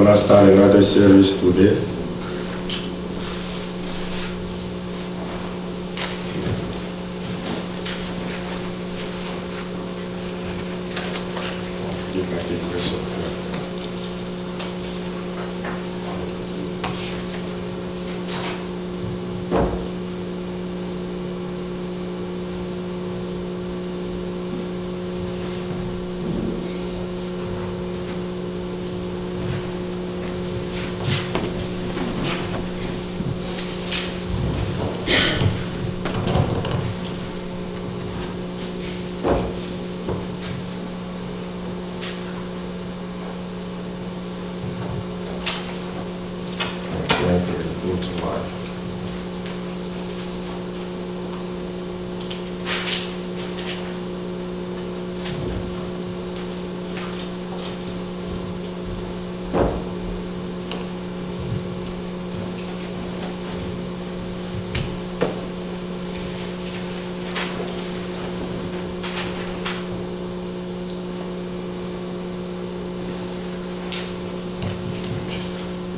gonna start another series today.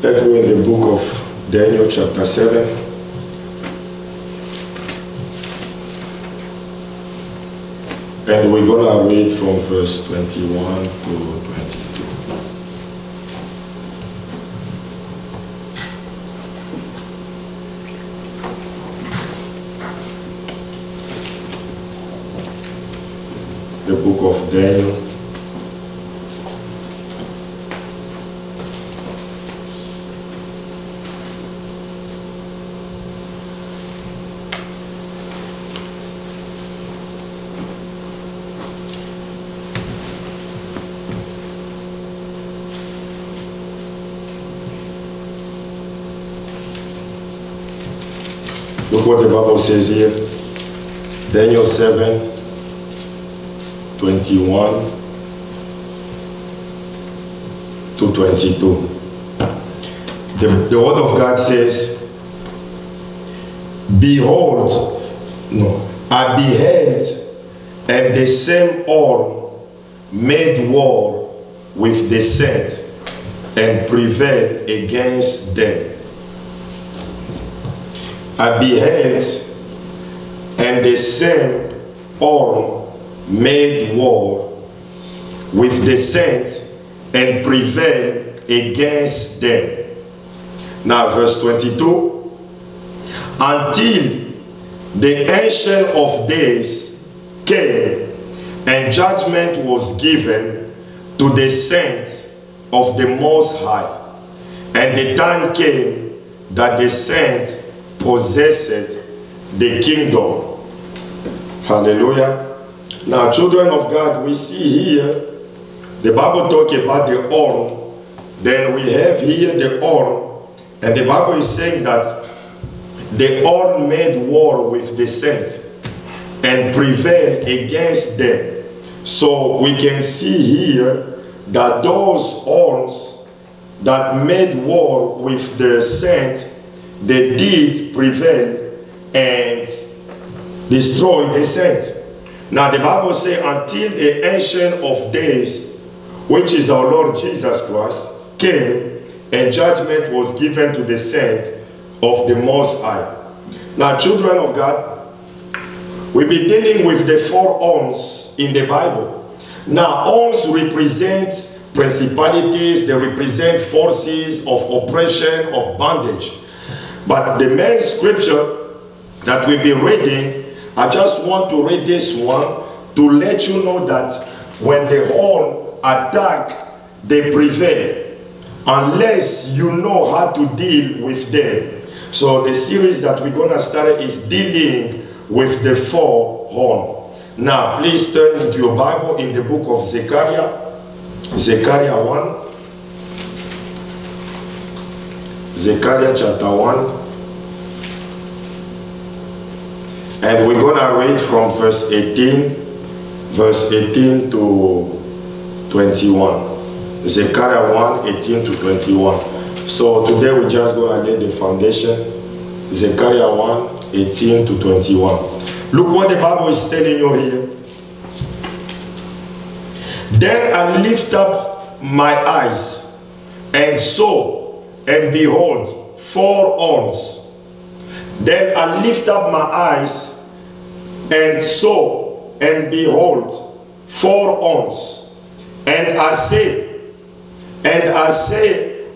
That we're in the book of Daniel chapter 7. And we're going to read from verse 21 to 22. The book of Daniel. Look what the Bible says here. Daniel 7, 21 to 22. The word of God says, Behold, I beheld, and the same horn made war with the saints, and prevailed against them. I beheld, and the same horn made war with the saints and prevailed against them. Now verse 22. Until the Ancient of Days came, and judgment was given to the saints of the Most High. And the time came that the saints possessed the kingdom. Hallelujah. Now, children of God, we see here the Bible talk about the horn. Then we have here the horn, and the Bible is saying that the horn made war with the saints and prevailed against them. So we can see here that those horns that made war with the saints, they did prevail and destroy the saints. Now the Bible says, until the Ancient of Days, which is our Lord Jesus Christ, came, and judgment was given to the saints of the Most High. Now, children of God, we'll be dealing with the four horns in the Bible. Now, horns represent principalities, they represent forces of oppression, of bondage. But the main scripture that we'll be reading, I just want to read this one to let you know that when the horn attack, they prevail, unless you know how to deal with them. So the series that we're going to start is dealing with the four horns. Now, please turn into your Bible in the book of Zechariah. Zechariah 1. Zechariah chapter 1. And we're going to read from verse 18 to 21. Zechariah 1, 18 to 21. So today we're just going to lay the foundation. Zechariah 1, 18 to 21. Look what the Bible is telling you here. Then I lift up my eyes and saw, and behold, 4 horns. Then I lift up my eyes, and saw, and behold, 4 horns. And I say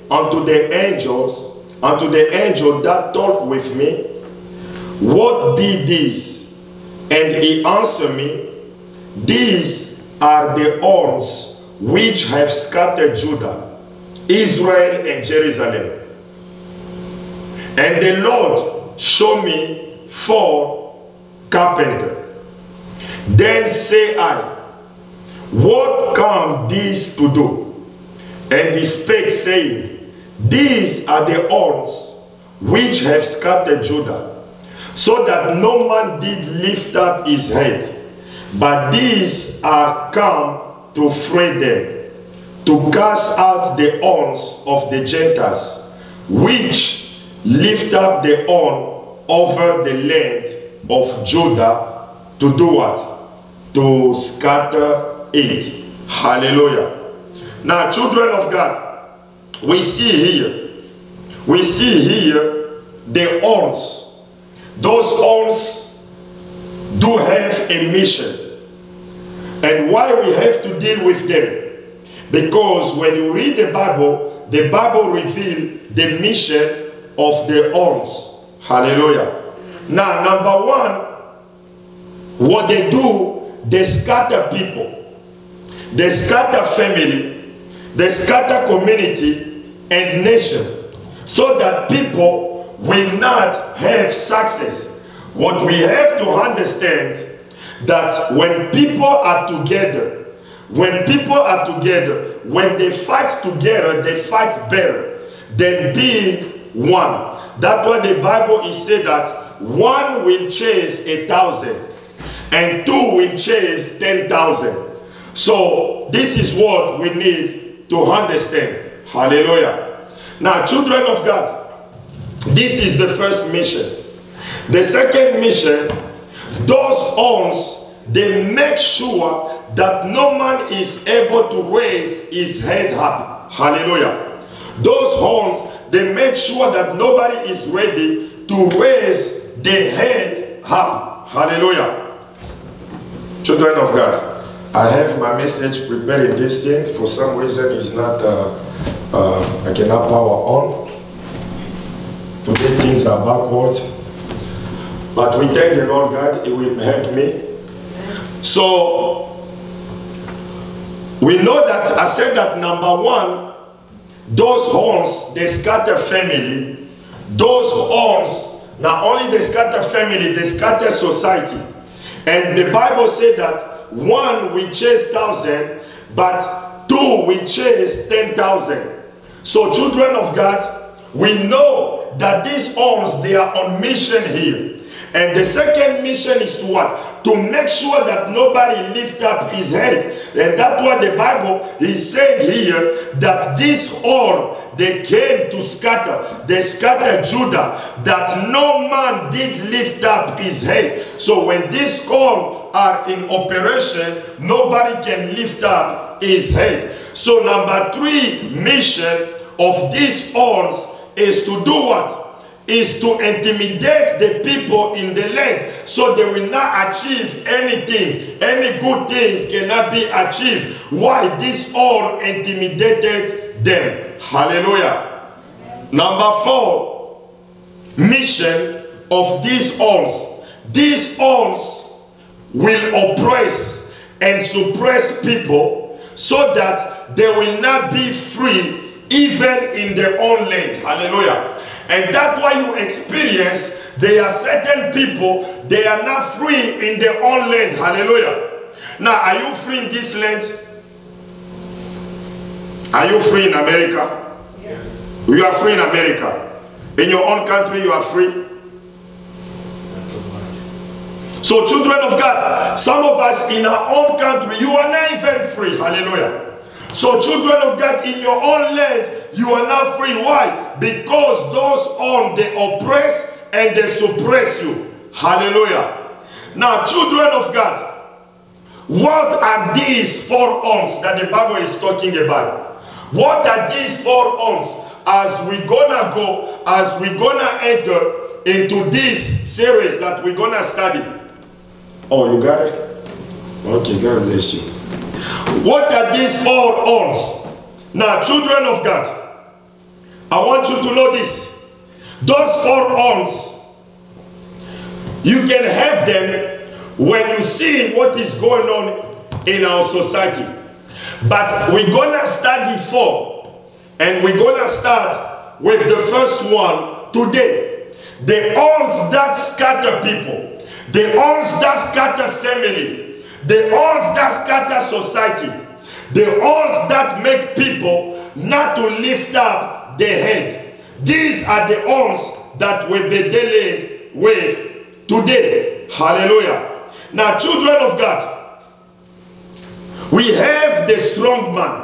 unto the angel that talked with me, what be this? And he answered me, these are the horns which have scattered Judah, Israel, and Jerusalem. And the Lord showed me 4 carpenters. Then say I, what come these to do? And he spake, saying, these are the horns which have scattered Judah, so that no man did lift up his head. But these are come to fray them, to cast out the horns of the Gentiles, which lift up the horn over the land of Judah, to do what? To scatter it. Hallelujah. Now, children of God, we see here the horns. Those horns do have a mission. And why we have to deal with them? Because when you read the Bible reveals the mission of the horns. Hallelujah. Now, number one, what they do, they scatter people. They scatter family. They scatter community and nation, so that people will not have success. What we have to understand, that when people are together, when they fight together, they fight better than being one. That's why the Bible is said that 1 will chase 1,000 and 2 will chase 10,000. So this is what we need to understand. Hallelujah. Now, children of God, this is the first mission. The second mission, those horns, they make sure that no man is able to raise his head up. Hallelujah. Those horns, they make sure that nobody is ready to raise their head up. Hallelujah. Children of God, I have my message prepared in this thing. For some reason, it's not, I cannot power on. Today things are backward. But we thank the Lord God, He will help me. So, we know that, I said that number one, those horns, they scatter family. Those horns, not only they scatter family, they scatter society. And the Bible said that 1 will chase 1,000, but 2 will chase 10,000. So children of God, we know that these horns, they are on mission here. And the second mission is to what? To make sure that nobody lift up his head. And that's what the Bible is saying here, that this horn, they came to scatter. They scattered Judah, that no man did lift up his head. So when these horns are in operation, nobody can lift up his head. So number 3 mission of these horns is to do what? Is to intimidate the people in the land, so they will not achieve anything. Any good things cannot be achieved. Why? This horn intimidated them. Hallelujah. Number 4 mission of these horns. These horns will oppress and suppress people, so that they will not be free even in their own land. Hallelujah. And that's why you experience there are certain people, they are not free in their own land. Hallelujah. Now, are you free in this land? Are you free in America? Yes. You are free in America. In your own country, you are free. So, children of God, some of us in our own country, you are not even free. Hallelujah. So, children of God, in your own land, you are not free. Why? Because those on, they oppress and they suppress you. Hallelujah. Now, children of God, what are these 4 horns that the Bible is talking about? What are these 4 horns? As we're gonna enter into this series that we're gonna study. Oh, you got it? Okay, God bless you. What are these 4 horns? Now, children of God, I want you to know this. Those 4 horns, you can have them when you see what is going on in our society. But we're gonna study 4, and we're gonna start with the first one today. The horns that scatter people, the horns that scatter family, the horns that scatter society, the horns that make people not to lift up their heads. These are the horns that we'll be dealing with today. Hallelujah. Now, children of God, we have the strong man.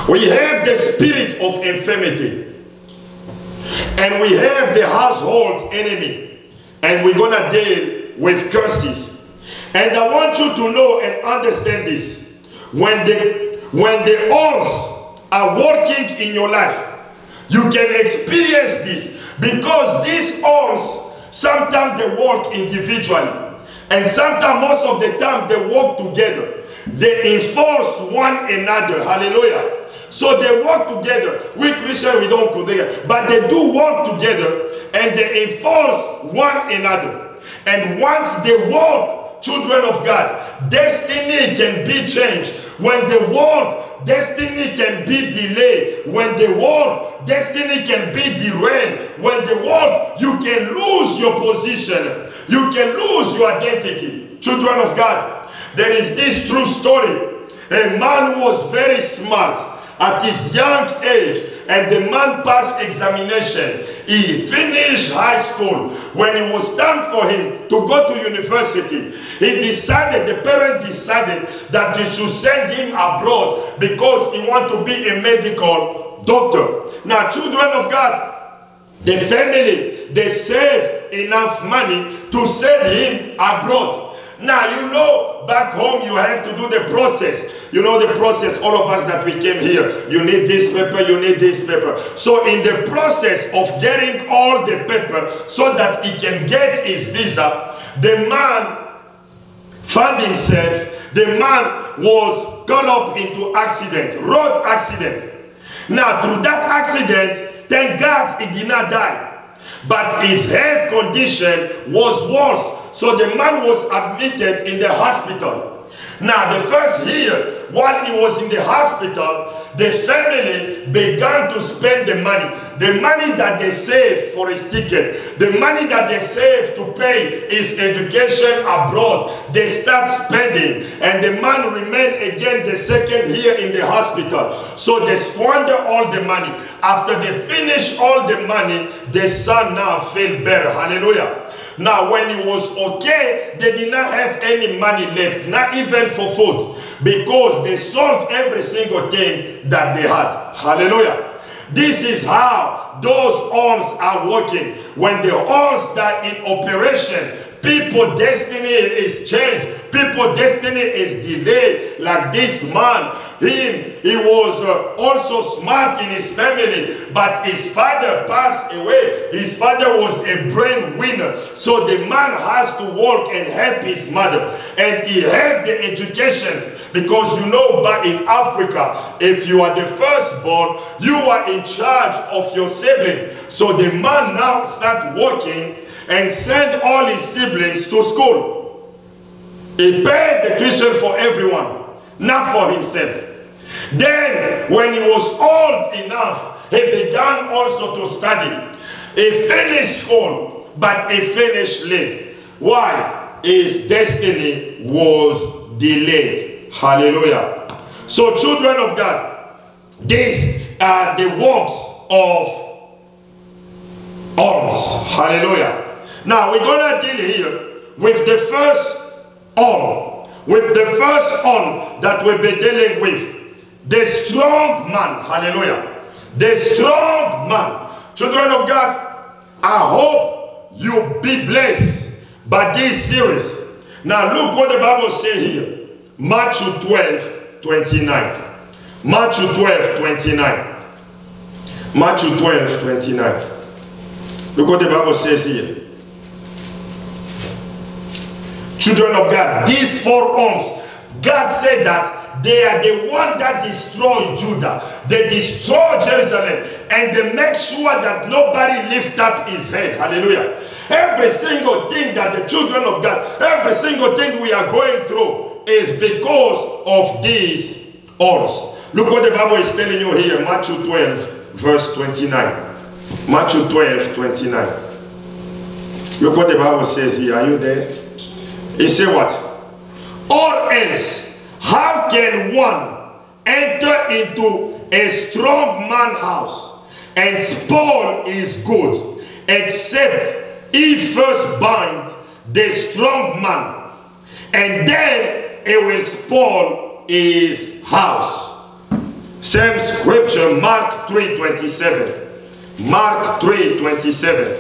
We have the spirit of infirmity. And we have the household enemy. And we're going to deal with curses. And I want you to know and understand this. When the horns are working in your life, you can experience this. Because these horns, sometimes they work individually. And sometimes, most of the time, they work together. They enforce one another. Hallelujah. So they work together. We Christians, we don't go together. But they do work together and they enforce one another. And once they work, children of God, destiny can be changed. When they work, destiny can be delayed. When they work, destiny can be derailed. When they work, you can lose your position. You can lose your identity. Children of God, there is this true story. A man who was very smart at his young age, and the man passed examination. He finished high school. When it was time for him to go to university, the parent decided that they should send him abroad because he wanted to be a medical doctor. Now, children of God, the family, they save enough money to send him abroad. Now, you know, back home you have to do the process. You know the process, all of us that we came here. You need this paper, you need this paper. So in the process of getting all the paper so that he can get his visa, the man found himself, the man was caught up into accident, road accident. Now, through that accident, thank God he did not die. But his health condition was worse. So the man was admitted in the hospital. Now, the first year, while he was in the hospital, the family began to spend the money that they saved for his ticket, the money that they saved to pay his education abroad. They start spending, and the man remained again the second year in the hospital. So they squander all the money. After they finish all the money, the son now felt better. Hallelujah. Now, when he was okay, they did not have any money left, not even for food, because they sold every single thing that they had. Hallelujah. This is how those horns are working. When the horns are in operation, people's destiny is changed. People's destiny is delayed. Like this man, he was also smart in his family, but his father passed away. His father was a brain winner. So the man has to work and help his mother. And he helped the education. Because you know, back in Africa, if you are the firstborn, you are in charge of your siblings. So the man now starts working and send all his siblings to school. He paid the tuition for everyone, not for himself. Then, when he was old enough, he began also to study. He finished school, but he finished late. Why? His destiny was delayed. Hallelujah. So, children of God, these are the works of horns. Hallelujah. Now, we're going to deal here with the first horn. With the first horn that we'll be dealing with. The strong man. Hallelujah. The strong man. Children of God, I hope you be blessed by this series. Now look what the Bible says here. Matthew 12:29. Matthew 12:29. Matthew 12:29. Look what the Bible says here. Children of God, these 4 horns, God said that they are the one that destroy Judah. They destroy Jerusalem, and they make sure that nobody lift up his head. Hallelujah. Every single thing that the children of God, every single thing we are going through is because of these horns. Look what the Bible is telling you here, Matthew 12, verse 29. Matthew 12:29. Look what the Bible says here. Are you there? It says what? Or else, how can one enter into a strong man's house and spoil his goods, except he first bind the strong man, and then he will spoil his house? Same scripture, Mark 3:27. Mark 3:27.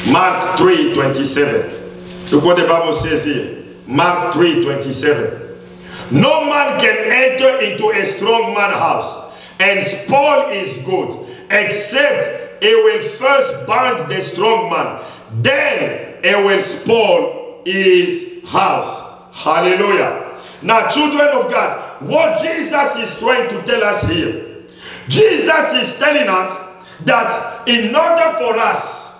Mark 3:27. Look what the Bible says here. Mark 3:27. No man can enter into a strong man's house and spoil his goods, except he will first bind the strong man, then he will spoil his house. Hallelujah. Now, children of God, what Jesus is trying to tell us here, Jesus is telling us that in order for us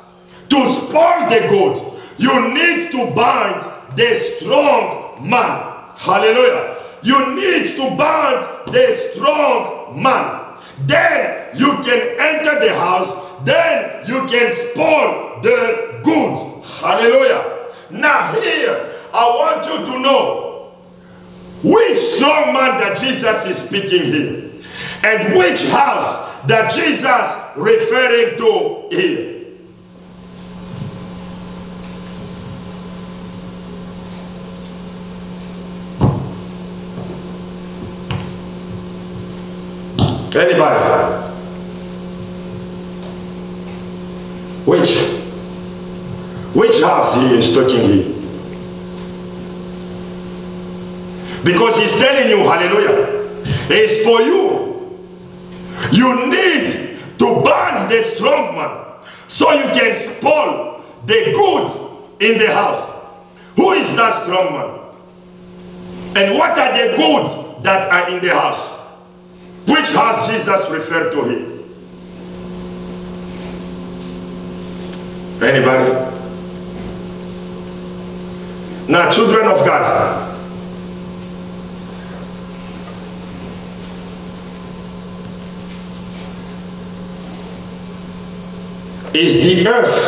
to spoil the good, you need to bind the strong man. Hallelujah. You need to bind the strong man. Then you can enter the house. Then you can spoil the good. Hallelujah. Now here, I want you to know which strong man that Jesus is speaking here, and which house that Jesus referring to here. Anybody? Which house he is talking here? Because he's telling you, hallelujah, it's for you. You need to bind the strong man so you can spoil the good in the house. Who is that strong man? And what are the goods that are in the house? Which house Jesus referred to here? Anybody? Now, children of God, is the earth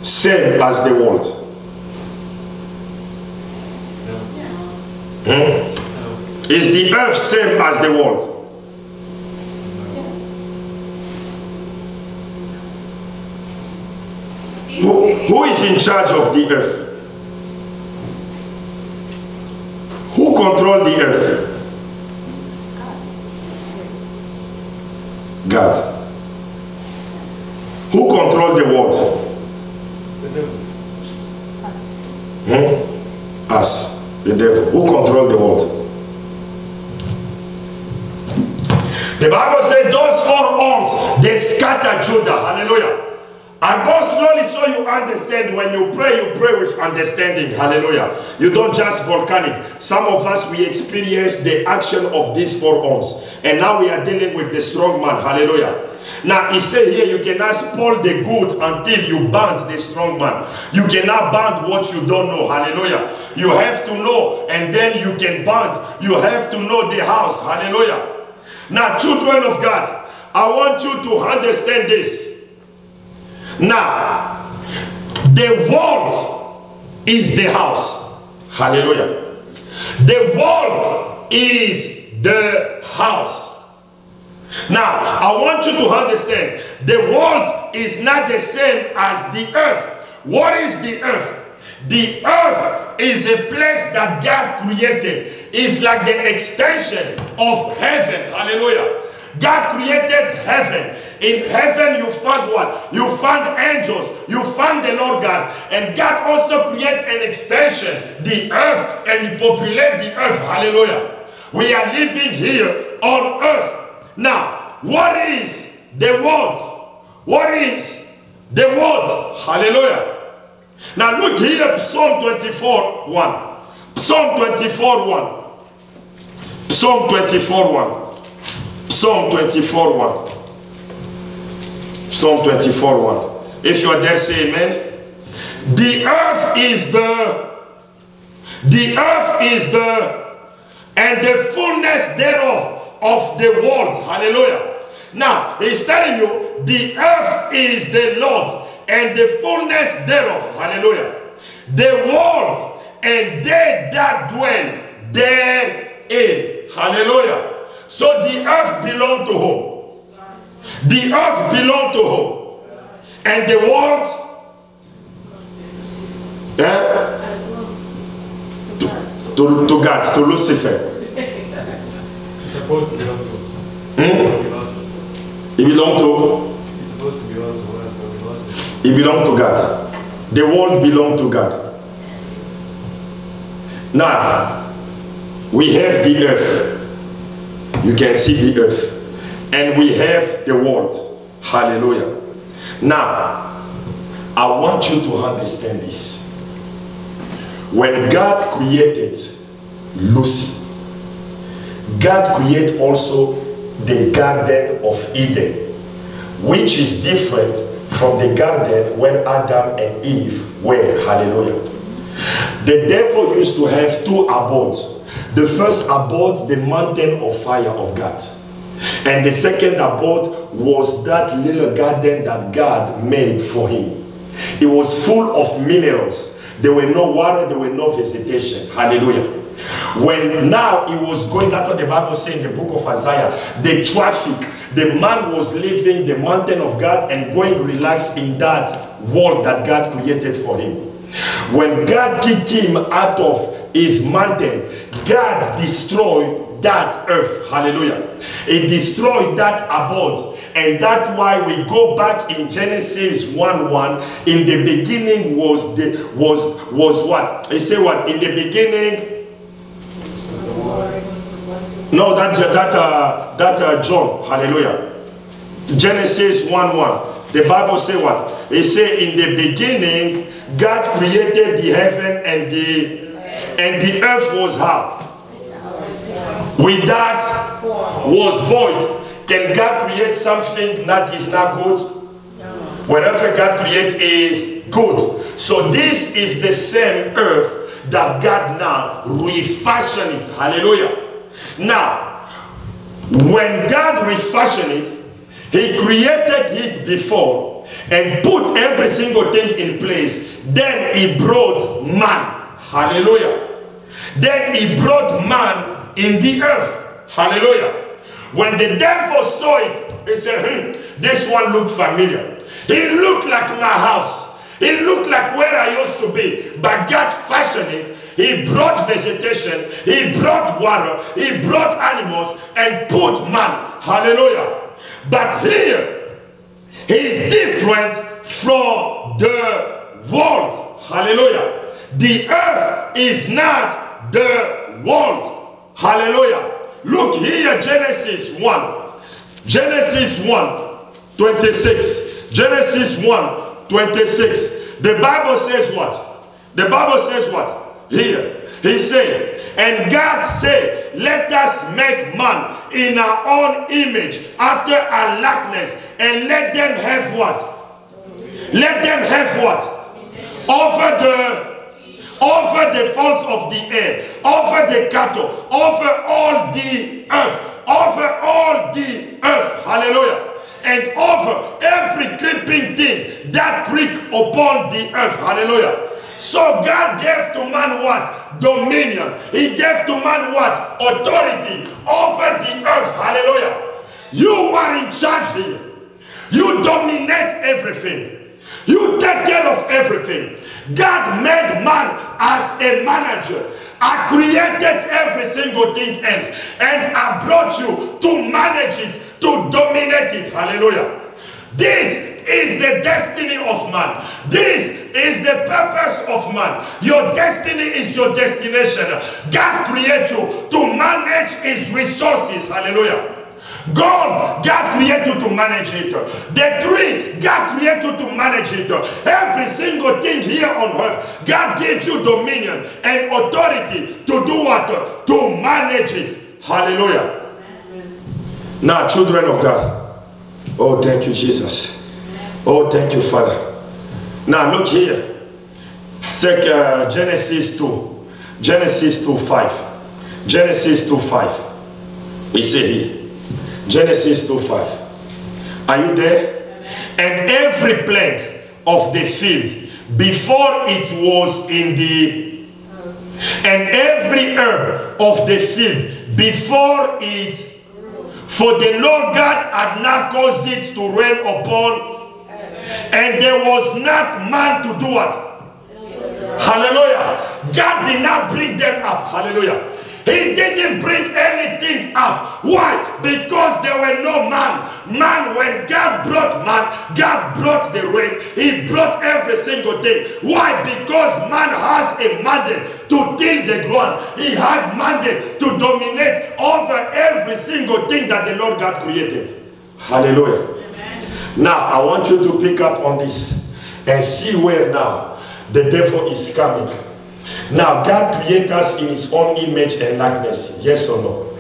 same as the world? Is the earth same as the world? Who is in charge of the earth? Who controls the earth? God. Who controls the world? Us, the devil. Who controls the world? The Bible says those 4 horns, they scatter Judah. Hallelujah. I go slowly so you understand. When you pray with understanding. Hallelujah. You don't just volcanic. Some of us, we experience the action of these 4 horns. And now we are dealing with the strong man. Hallelujah. Now he said here, you cannot spoil the good until you bind the strong man. You cannot bind what you don't know. Hallelujah. You have to know, and then you can bind. You have to know the house. Hallelujah. Now, children of God, I want you to understand this. Now, the world is the house. Hallelujah. The world is the house. Now, I want you to understand, the world is not the same as the earth. What is the earth? The earth is a place that God created. It's like the extension of heaven. Hallelujah. God created heaven. In heaven you find what? You find angels. You find the Lord God. And God also created an extension, the earth, and he populated the earth. Hallelujah. We are living here on earth. Now, what is the word? What is the word? Hallelujah. Now look here, Psalm 24:1. Psalm 24:1. Psalm 24:1. Psalm 24:1. Psalm 24:1. If you are there, say amen. The earth is and the fullness thereof of the world. Hallelujah. Now, he's telling you, the earth is the Lord and the fullness thereof. Hallelujah. The world and they that dwell therein. Hallelujah. So the earth belongs to whom? The earth belongs to whom? And the world to God, to Lucifer. It's supposed to belong to. It belongs to? It's supposed to belong to God. It belongs to God. The world belongs to God. Now, we have the earth. You can see the earth. And we have the world. Hallelujah. Now, I want you to understand this. When God created Lucy, God created also the Garden of Eden, which is different from the garden when Adam and Eve were. Hallelujah. The devil used to have two abodes. The first abode, the mountain of fire of God. And the second abode was that little garden that God made for him. It was full of minerals. There were no water, there were no vegetation. Hallelujah. When now he was going, that's what the Bible says in the book of Isaiah, the traffic, the man was leaving the mountain of God and going relaxed in that world that God created for him. When God kicked him out of his mountain, God destroyed that earth. Hallelujah. He destroyed that abode. And that's why we go back in Genesis 1:1. In the beginning was what? He said what? In the beginning. No, that John. Hallelujah. Genesis 1:1. The Bible say what? It say in the beginning God created the heaven and the earth was how? Without was void. Can God create something that is not good? No. Whatever God creates is good. So this is the same earth that God now refashioned it. Hallelujah. Now, when God refashioned it, he created it before and put every single thing in place. Then he brought man. Hallelujah. Then he brought man in the earth. Hallelujah. When the devil saw it, he said, this one looked familiar. He looked like my house. He looked like where I used to be. But God fashioned it. He brought vegetation. He brought water. He brought animals and put man. Hallelujah. But here, he is different from the world. Hallelujah. The earth is not the world. Hallelujah. Look here, Genesis 1. Genesis 1:26. Genesis 1:26. The Bible says what? The Bible says what? Here. He said, and God said, let us make man in our own image, after our likeness, and let them have what? Let them have what? Over the fowls of the air, over the cattle, over all the earth, over all the earth, hallelujah, and over every creeping thing that creep upon the earth, hallelujah. So God gave to man what? Dominion. He gave to man what? Authority over the earth, hallelujah. You are in charge here. You dominate everything. You take care of everything. God made man as a manager. I created every single thing else, and I brought you to manage it, to dominate it. Hallelujah. This is the destiny of man. This is the purpose of man. Your destiny is your destination. God created you to manage his resources. Hallelujah. God created you to manage it. The tree, God created you to manage it. Every single thing here on earth, God gives you dominion and authority to do what? To manage it. Hallelujah. Now, children of God. Oh, thank you, Jesus. Oh, thank you, Father. Now, look here. Genesis 2. Genesis 2:5. Genesis 2:5. We say here. Genesis 2:5. Are you there? And every plant of the field before it was in the, and every herb of the field before it, for the Lord God had not caused it to rain upon, and there was not man to do what? Hallelujah. God did not bring them up. Hallelujah. He didn't bring anything up. Why? Because there were no man. Man, when God brought man, God brought the rain. He brought every single thing. Why? Because man has a mandate to till the ground. He had mandate to dominate over every single thing that the Lord God created. Hallelujah. Amen. Now, I want you to pick up on this and see where now the devil is coming. Now, God created us in his own image and likeness. Yes or no?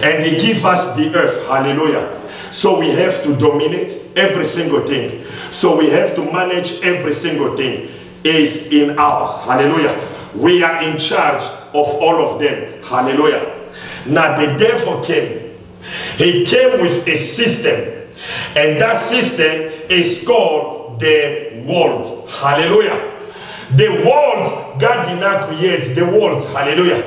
And he gave us the earth. Hallelujah. So we have to dominate every single thing. So we have to manage every single thing is in ours. Hallelujah. We are in charge of all of them. Hallelujah. Now the devil came. He came with a system. And that system is called the world. Hallelujah. The world, God did not create the world. Hallelujah.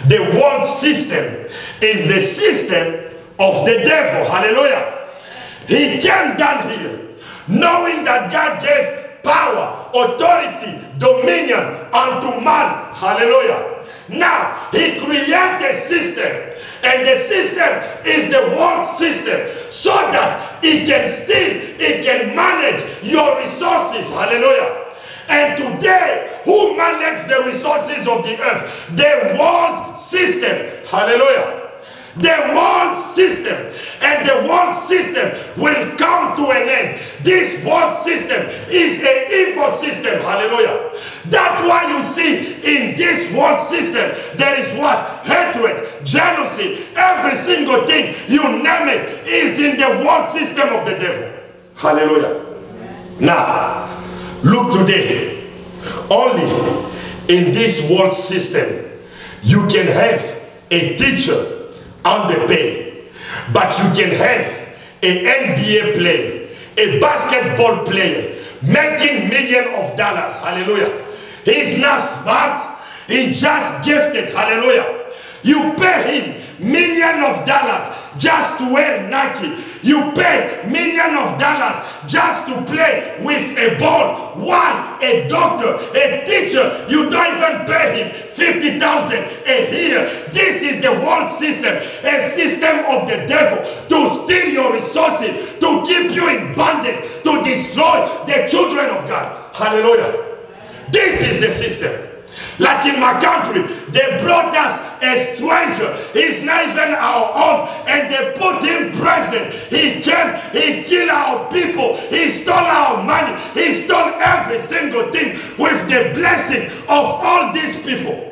The world system is the system of the devil. Hallelujah. He came down here knowing that God gave power, authority, dominion unto man. Hallelujah. Now, he created a system, and the system is the world system, so that he can manage your resources. Hallelujah. And today, who manages the resources of the earth? The world system. Hallelujah. The world system. And the world system will come to an end. This world system is an evil system. Hallelujah. That's why you see in this world system, there is what? Hatred, jealousy, every single thing, you name it, is in the world system of the devil. Hallelujah. Now, look today, only in this world system, you can have a teacher on the pay, but you can have an NBA player, a basketball player, making millions of dollars. Hallelujah. He's not smart, he's just gifted. Hallelujah. You pay him millions of dollars just to wear Nike. You pay millions of dollars just to play with a ball. One, a doctor, a teacher, you don't even pay him $50,000 a year. This is the world system, a system of the devil to steal your resources, to keep you in bondage, to destroy the children of God. Hallelujah. This is the system. Like in my country, they brought us a stranger. He's not even our own. And they put him president. He came, he killed our people. He stole our money. He stole every single thing with the blessing of all these people.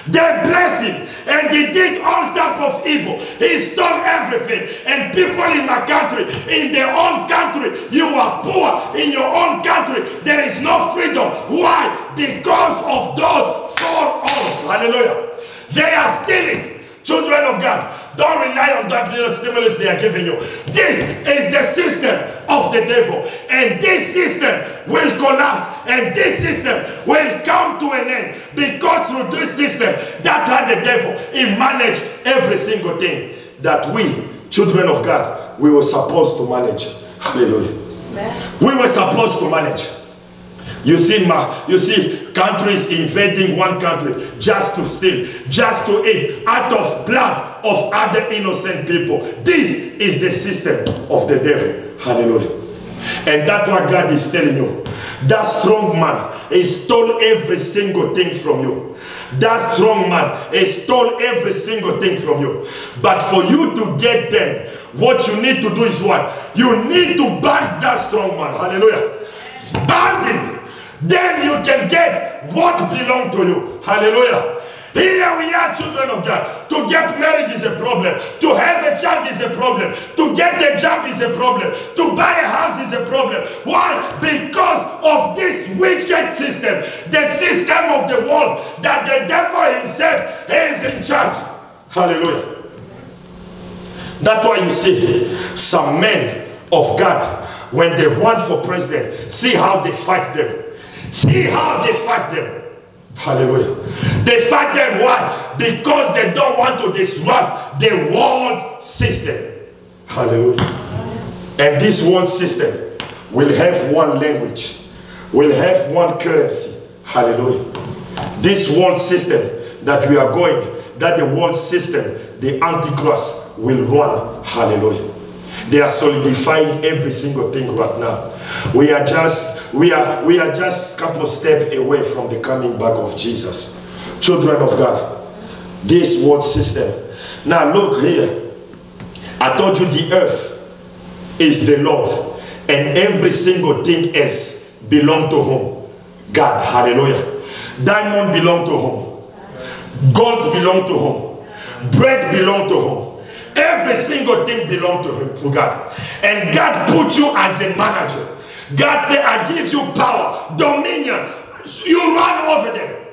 They blessed him and he did all type of evil. He stole everything. And people in my country, in their own country, you are poor. In your own country, there is no freedom. Why? Because of those 4 O's. Hallelujah. They are stealing. Children of God, don't rely on that little stimulus they are giving you. This is the system of the devil. And this system will collapse. And this system will come to an end. Because through this system, that's how the devil, he managed every single thing that we, children of God, we were supposed to manage. Hallelujah. Amen. We were supposed to manage. You see countries invading one country just to steal, just to eat out of blood of other innocent people. This is the system of the devil. Hallelujah. And that's what God is telling you. That strong man, he stole every single thing from you. That strong man, he stole every single thing from you. But for you to get them, what you need to do is what? You need to bind that strong man. Hallelujah. Bind him. Then you can get what belongs to you. Hallelujah. Here we are, children of God. To get married is a problem. To have a child is a problem. To get a job is a problem. To buy a house is a problem. Why? Because of this wicked system. The system of the world that the devil himself is in charge. Hallelujah. That's why you see some men of God, when they run for president, see how they fight them. See how they fight them. Hallelujah. They fight them. Why? Because they don't want to disrupt the world system. Hallelujah. And this world system will have one language, will have one currency. Hallelujah. This world system that we are going, that the world system, the Antichrist will run. Hallelujah. They are solidifying every single thing right now. We are just a couple steps away from the coming back of Jesus. Children of God, this world system. Now look here. I told you the earth is the Lord, and every single thing else belongs to whom? God. Hallelujah. Diamond belongs to whom? Gold belongs to whom? Bread belongs to whom? Every single thing belongs to him, to God. And God put you as a manager. God said, I give you power, dominion. You run over them.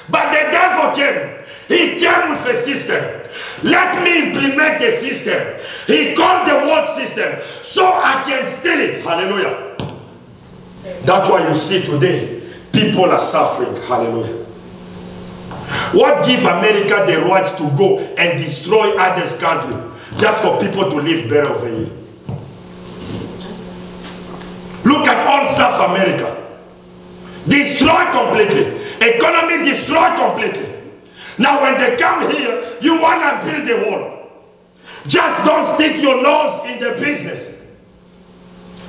But the devil came. He came with a system. Let me implement the system. He called the world system so I can steal it. Hallelujah. That's why you see today, people are suffering. Hallelujah. What gives America the right to go and destroy others' country just for people to live better over here? Look at all South America. Destroyed completely. Economy destroyed completely. Now when they come here, you want to build the wall. Just don't stick your nose in the business.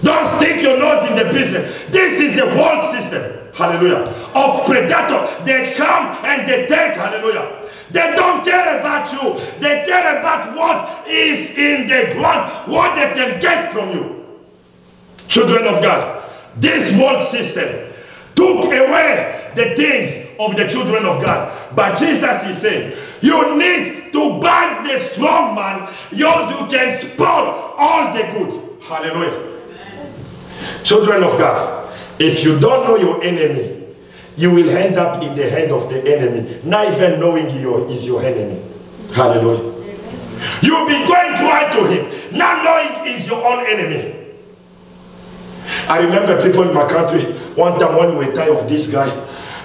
Don't stick your nose in the business. This is a world system. Hallelujah. Of predator. They come and they take. Hallelujah. They don't care about you. They care about what is in the ground. What they can get from you. Children of God. This world system took away the things of the children of God. But Jesus is saying, you need to bind the strong man. You can spoil all the good. Hallelujah. Children of God, if you don't know your enemy, you will end up in the hand of the enemy, not even knowing he is your enemy. Hallelujah. You'll be going right to him, not knowing he's your own enemy. I remember people in my country, one time when we were tired of this guy,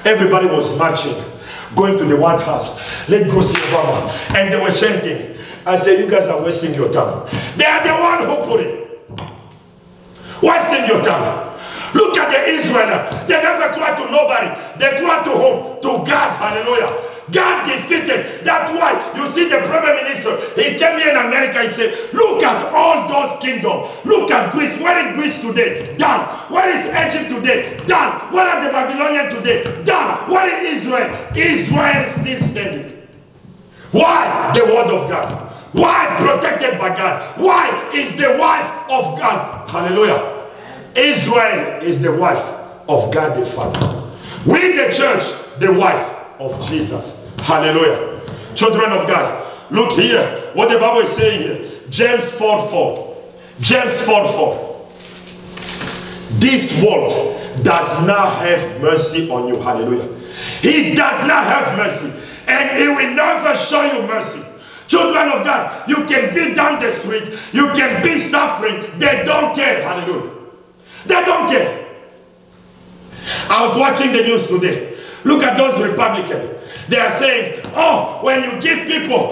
everybody was marching, going to the White House. Let's go see Obama. And they were chanting. I said, you guys are wasting your time. They are the one who put it. Wasting your time. Look at the Israelites. They never cried to nobody. They cried to whom? To God. Hallelujah. God defeated. That's why you see the Prime Minister. He came here in America. He said, look at all those kingdoms. Look at Greece. Where is Greece today? Done. Where is Egypt today? Done. Where are the Babylonians today? Done. Where is Israel? Israel is still standing. Why? The word of God. Why? Protected by God. Why? Is the wife of God. Hallelujah. Israel is the wife of God the Father. We the church, the wife of Jesus. Hallelujah. Children of God, look here what the Bible is saying here. James 4:4. James 4:4. This world does not have mercy on you. Hallelujah. He does not have mercy, and he will never show you mercy. Children of God, you can be down the street, you can be suffering, they don't care. Hallelujah. They don't care. I was watching the news today. Look at those Republicans. They are saying, oh, when you give people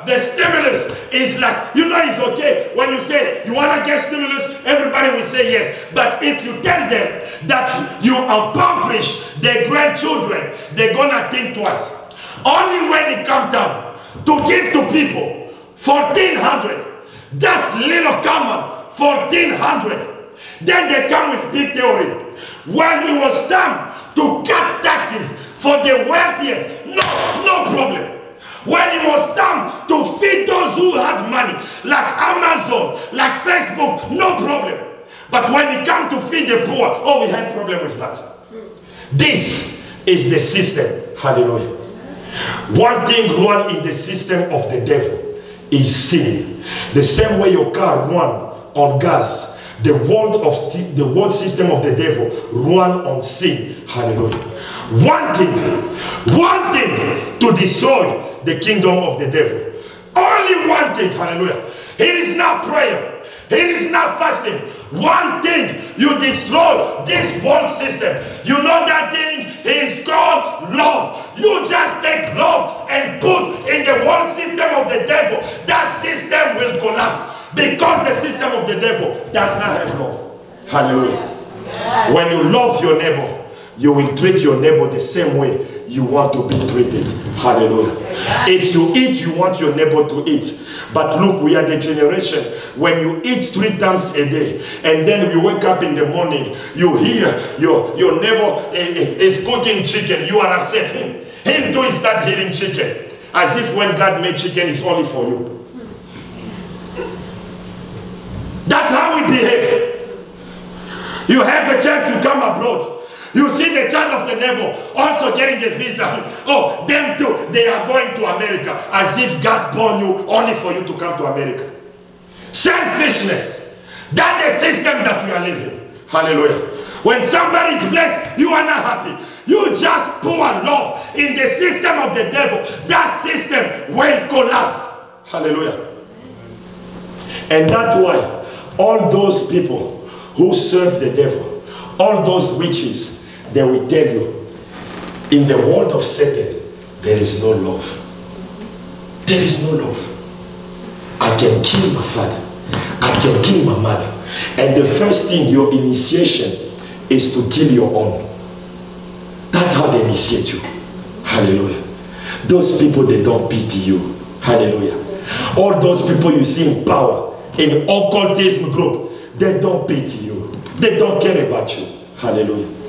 the stimulus, it's like, you know, it's okay. When you say you want to get stimulus, everybody will say yes. But if you tell them that you impoverish their grandchildren, they're going to think twice. Only when it comes down to give to people $1,400, that's little common, $1,400. Then they come with big theory. When it was time to cut taxes for the wealthiest, no problem. When it was time to feed those who had money, like Amazon, like Facebook, no problem. But when it comes to feed the poor, oh, we have problem with that. This is the system. Hallelujah. One thing run in the system of the devil is sin. The same way your car run on gas, the world system of the devil run on sin. Hallelujah. One thing to destroy the kingdom of the devil. Only one thing. Hallelujah. It is not prayer. It is not fasting. One thing, you destroy this world system. You know that thing is called love. You just take love and put in the world system of the devil. That system will collapse because the system of the devil does not have love. Hallelujah. When you love your neighbor, you will treat your neighbor the same way you want to be treated. Hallelujah. If you eat, you want your neighbor to eat. But look, we are the generation when you eat 3 times a day and then you wake up in the morning, you hear your neighbor is cooking chicken, you are upset. Him too start eating chicken. As if when God made chicken, it's only for you. That's how we behave. You have a chance to come abroad. You see the child of the neighbor also getting a visa. Oh, them too, they are going to America. As if God born you only for you to come to America. Selfishness. That's the system that we are living. Hallelujah. When somebody is blessed, you are not happy. You just pour love in the system of the devil. That system will collapse. Hallelujah. And that's why all those people who serve the devil, all those witches, they will tell you, in the world of Satan, there is no love. There is no love. I can kill my father. I can kill my mother. And the first thing, your initiation, is to kill your own. That's how they initiate you. Hallelujah. Those people, they don't pity you. Hallelujah. All those people you see in power, in occultism group, they don't pity you. They don't care about you. Hallelujah.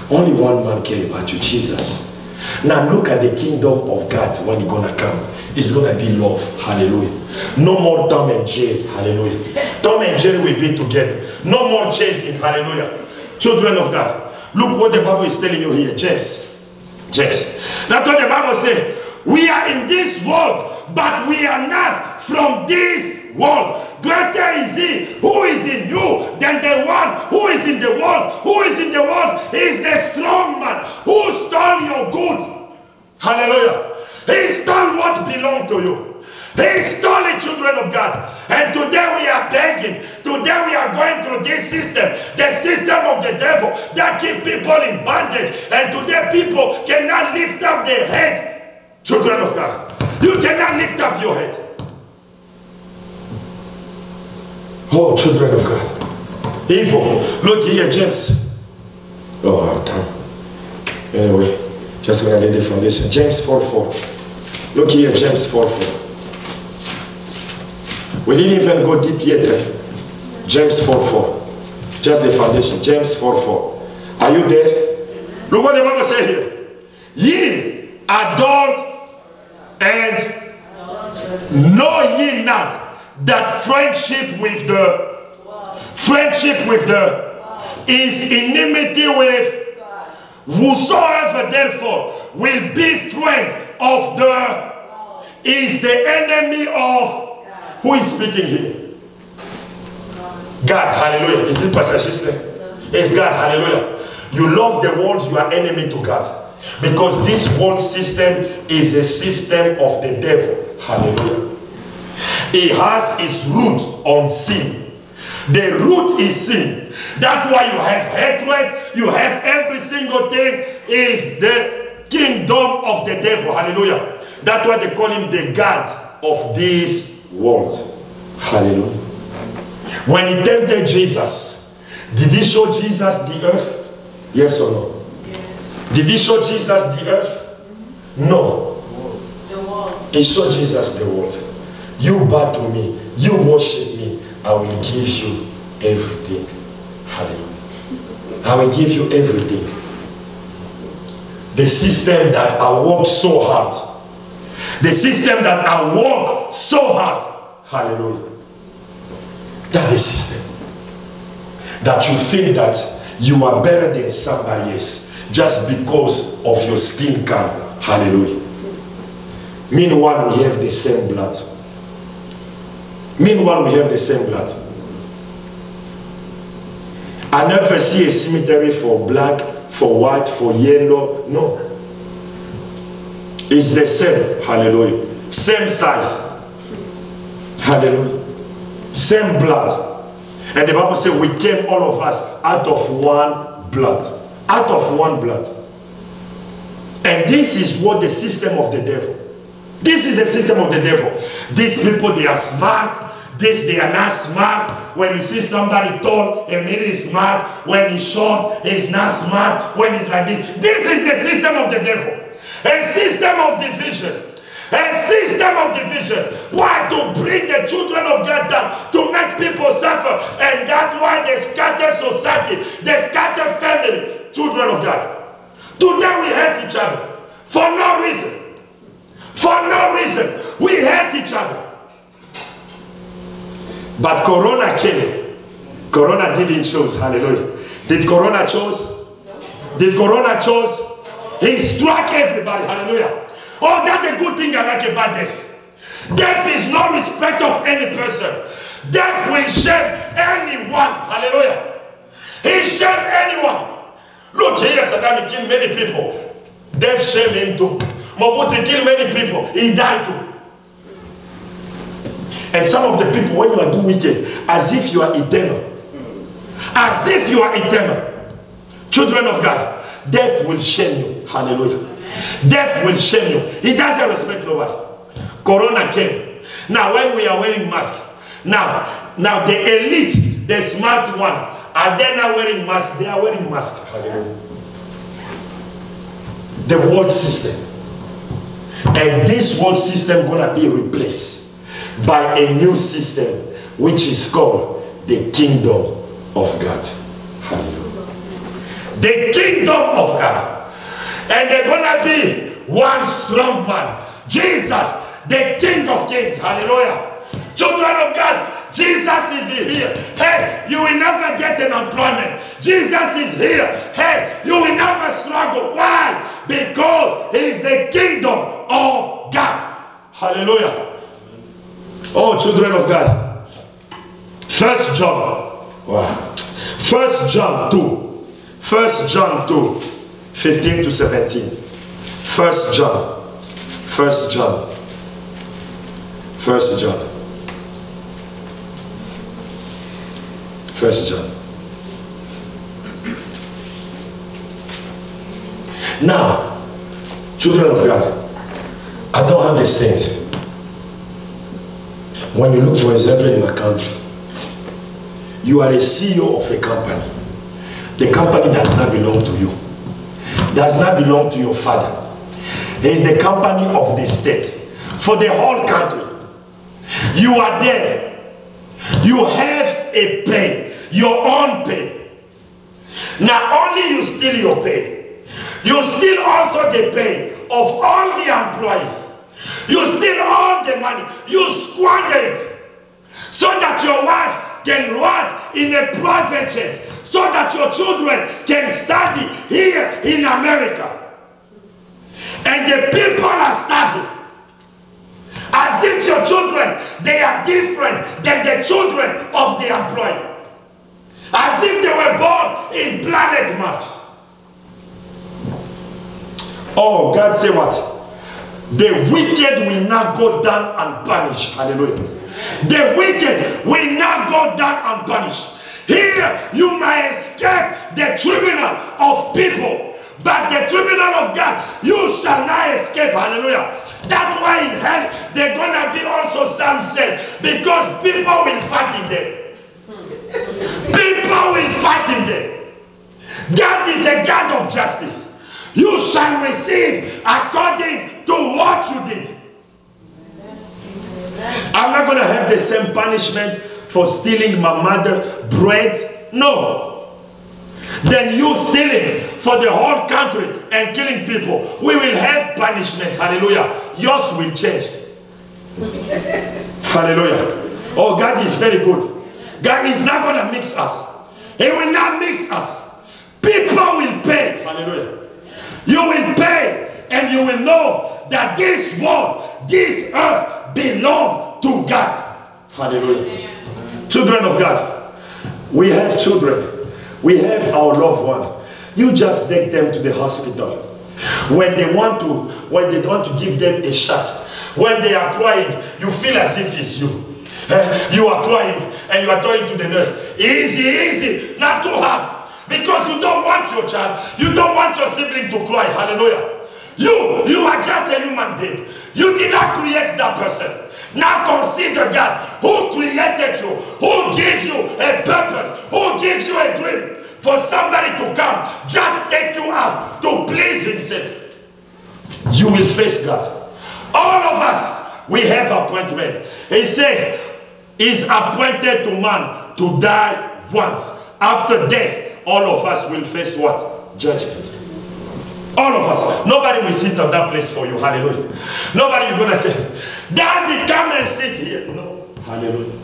Only one man cares about you, Jesus. Now look at the kingdom of God when it's gonna come. It's gonna be love. Hallelujah. No more Tom and Jerry. Hallelujah. Tom and Jerry will be together. No more chasing. Hallelujah. Children of God. Look what the Bible is telling you here. James. That's what the Bible says. We are in this world, but we are not from this world. Greater is he who is in you than the one who is in the world. Who is in the world is the strong man who stole your good. Hallelujah. He stole what belonged to you. He stole it, children of God. And today we are begging. Today we are going through this system. The system of the devil that keep people in bondage. And today people cannot lift up their head. Children of God, you cannot lift up your head. Oh, children of God. Evil. Look here, James. Oh, damn. Anyway, just gonna lay the foundation. James 4:4. Look here, James 4:4. We didn't even go deep yet. James 4:4. Just the foundation. James 4:4. Are you there? Look what the Bible says here. Ye adult and know ye not that friendship with the is enmity with whosoever therefore will be friend of the is the enemy of. Who is speaking here? God. Hallelujah. Is it Pastor Shisle? It's God. Hallelujah. You love the world, you are enemy to God. Because this world system is a system of the devil. Hallelujah. It has its root on sin. The root is sin. That's why you have hatred, you have every single thing is the kingdom of the devil. Hallelujah. That's why they call him the God of this world. Hallelujah. When he tempted Jesus, did he show Jesus the earth? Yes or no? Did he show Jesus the earth? No. He showed Jesus the world. You bow to me, you worship me, I will give you everything. I will give you everything. The system that I worked so hard. The system that I worked so hard. Hallelujah. That's the system. That you feel that you are better than somebody else just because of your skin color. Hallelujah. Meanwhile, we have the same blood. Meanwhile, we have the same blood. I never see a cemetery for black, for white, for yellow. No. It's the same. Hallelujah. Same size. Hallelujah. Same blood. And the Bible says we came, all of us, out of one blood. Out of one blood. And this is what the system of the devil. This is the system of the devil. These people, they are smart. They are not smart. When you see somebody tall, a man is smart. When he's short, he's not smart. When he's like this. This is the system of the devil. A system of division. A system of division. Why? To bring the children of God down. To make people suffer. And that's why they scatter society. They scatter family. Children of God. Today we hate each other. For no reason. For no reason. We hate each other. But Corona came. Corona didn't choose. Hallelujah. Did Corona choose? Did Corona choose? He struck everybody. Hallelujah. Oh, that's a good thing I like about death. Death is no respect of any person. Death will shame anyone. Hallelujah. He shamed anyone. Look here, Saddam killed many people. Death shamed him too. Mobutu killed many people. He died too. And some of the people, when you are doing wicked, as if you are eternal. As if you are eternal. Children of God, death will shame you. Hallelujah. Death will shame you. He doesn't respect nobody. Corona came. Now when we are wearing masks, now the elite, the smart one, are they not wearing masks? They are wearing masks. Hallelujah. The world system. And this world system gonna be replaced by a new system which is called the kingdom of God. Hallelujah. The kingdom of God. And they're gonna be one strong man. Jesus, the King of Kings. Hallelujah. Children of God, Jesus is here. Hey, you will never get an employment. Jesus is here. Hey, you will never struggle. Why? Because he is the kingdom of God. Hallelujah. Oh, children of God. 1 John. Wow. 1 John 2. 1 John 2. 15 to 17. 1 John. 1 John. 1 John. 1 John. Now, children of God, I don't understand. When you look, for example, in my country, you are a CEO of a company. The company does not belong to you. Does not belong to your father. It is the company of the state. For the whole country. You are there. You have a pay. Your own pay. Not only you steal your pay, you steal also the pay of all the employees. You steal all the money. You squander it. So that your wife can ride in a private jet. So that your children can study here in America. And the people are starving. As if your children, they are different than the children of the employee. As if they were born in planet Mars. Oh, God say what? The wicked will not go down unpunished. Hallelujah. The wicked will not go down unpunished. Here you might escape the tribunal of people, but the tribunal of God you shall not escape. Hallelujah. That's why in hell they're gonna be also some sin, because people will fight in them. People will fight in them. God is a God of justice. You shall receive according to what you did. I'm not gonna have the same punishment for stealing my mother bread. No. than you stealing for the whole country and killing people. We will have punishment. Hallelujah. Yours will change. Hallelujah. Oh, God is very good. God is not going to mix us. He will not mix us. People will pay. Hallelujah. You will pay, and you will know that this world, this earth belongs to God. Hallelujah. Children of God, we have children. We have our loved one. You just take them to the hospital. When they want to give them a shot, when they are crying, you feel as if it's you. You are crying and you are telling to the nurse, easy, easy, not too hard. Because you don't want your child, you don't want your sibling to cry. Hallelujah. You are just a human being. You did not create that person. Now consider God who created you, who gives you a purpose, who gives you a dream. For somebody to come, just take you out to please himself. You will face God. All of us, we have appointment. He said, is appointed to man to die once. After death, all of us will face what? Judgment. All of us. Nobody will sit on that place for you. Hallelujah. Nobody is going to say, Daddy, come and sit here. No. Hallelujah.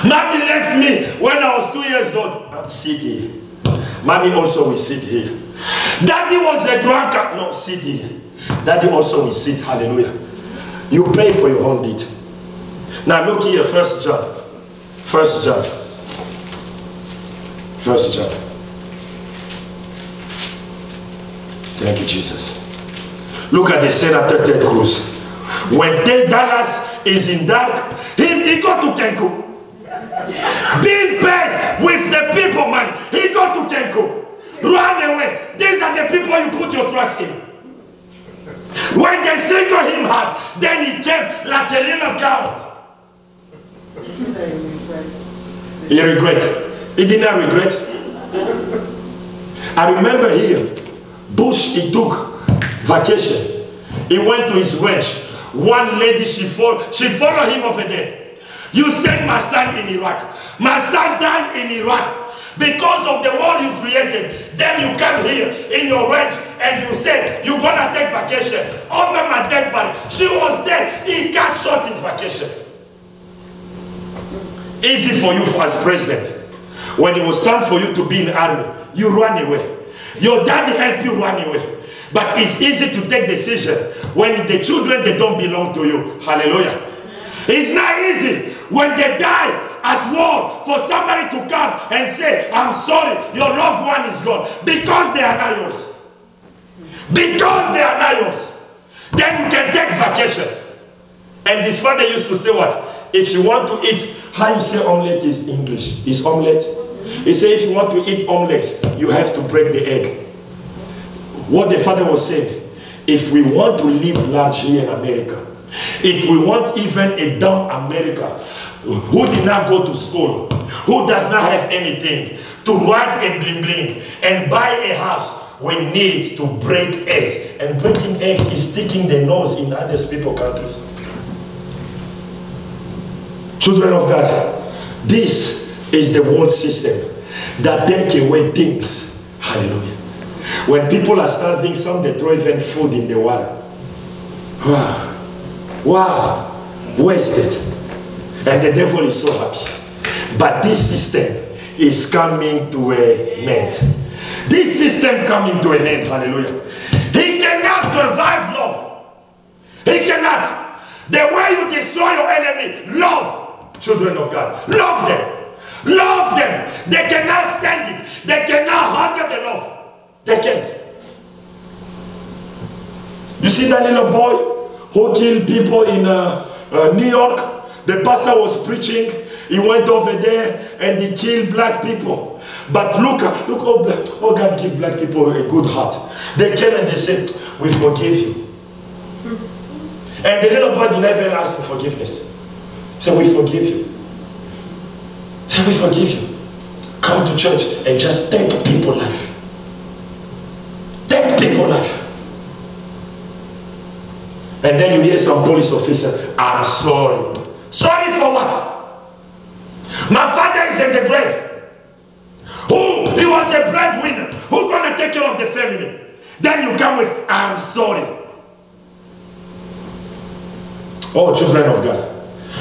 Mommy left me when I was 2 years old. Sit here. Mommy also will sit here. Daddy was a drunkard. No, sit here. Daddy also will sit. Hallelujah. You pay for your own deed. Now look here, 1 John. 1 John. 1 John. Thank you, Jesus. Look at the Senator Ted Cruz. When Ted Dallas is in dark, he go to Cancun. Being paid with the people money, he go to Cancun. Run away. These are the people you put your trust in. When they single him hard, then he came like a little coward. He regret. He did not regret. I remember here, Bush, he took vacation. He went to his ranch. One lady, she followed him over there. You sent my son in Iraq. My son died in Iraq because of the war you created. Then you come here in your ranch and you say you're gonna take vacation over my dead body. She was dead. He cut short his vacation. Easy for you as president. When it was time for you to be in the army, you run away. Your daddy helped you run away. But it's easy to take decision when the children, they don't belong to you. Hallelujah. It's not easy when they die at war for somebody to come and say, I'm sorry, your loved one is gone. Because they are not yours. Because they are not yours. Then you can take vacation. And this father used to say what? If you want to eat, how you say omelette is English? Is omelette? He said if you want to eat omelets, you have to break the egg. What the father was saying, if we want to live large here in America, if we want even a dumb America, who did not go to school, who does not have anything, to ride a bling bling and buy a house, we need to break eggs. And breaking eggs is sticking the nose in other people's countries. Children of God, this is the world system that take away things. Hallelujah. When people are starving, some they throw even food in the water. Wow. Wow. Wasted. And the devil is so happy. But this system is coming to an end. This system coming to an end. Hallelujah. He cannot survive love. He cannot. The way you destroy your enemy, love. Children of God, love them. Love them. They cannot stand it. They cannot handle the love. They can't. You see that little boy who killed people in New York? The pastor was preaching. He went over there and he killed black people. But look, oh God give black people a good heart. They came and they said, we forgive you. And the little boy did not even ask for forgiveness. Say, we forgive you. Say, we forgive you. Come to church and just take people's life. Take people's life. And then you hear some police officer, I'm sorry. Sorry for what? My father is in the grave. Who Then you come with, I'm sorry. Oh, children of God.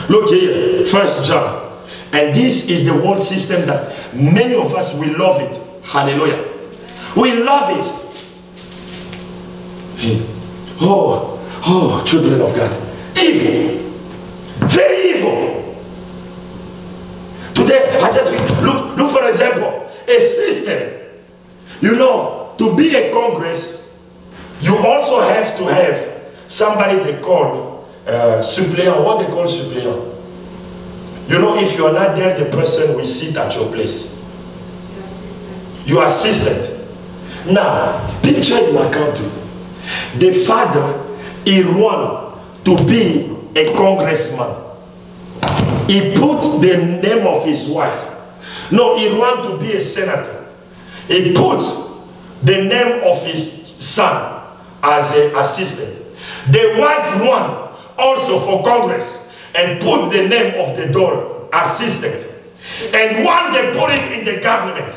Look here, 1 John. And this is the world system that many of us, we love it. Hallelujah. We love it. Oh, children of God. Evil. Very evil. Today, I just look for example, a system. You know, to be a Congress, you also have to have somebody they call suppléant. What they call suppléant? You know, if you are not there, the person will sit at your place. Your assistant. Now, picture in my country, the father, he run to be a congressman. He put the name of his wife. No, he ran to be a senator. He put the name of his son as an assistant. The wife ran also for Congress and put the name of the daughter, assistant. And one, they put it in the government.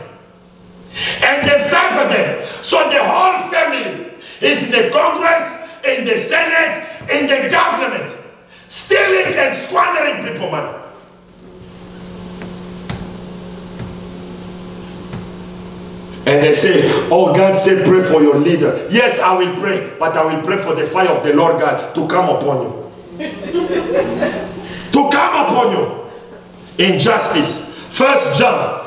And they favor them. So the whole family is in the Congress, in the Senate, in the government. Stealing and squandering people money. And they say, oh, God said pray for your leader. Yes, I will pray, but I will pray for the fire of the Lord God to come upon you. To come upon you. Injustice. 1 John.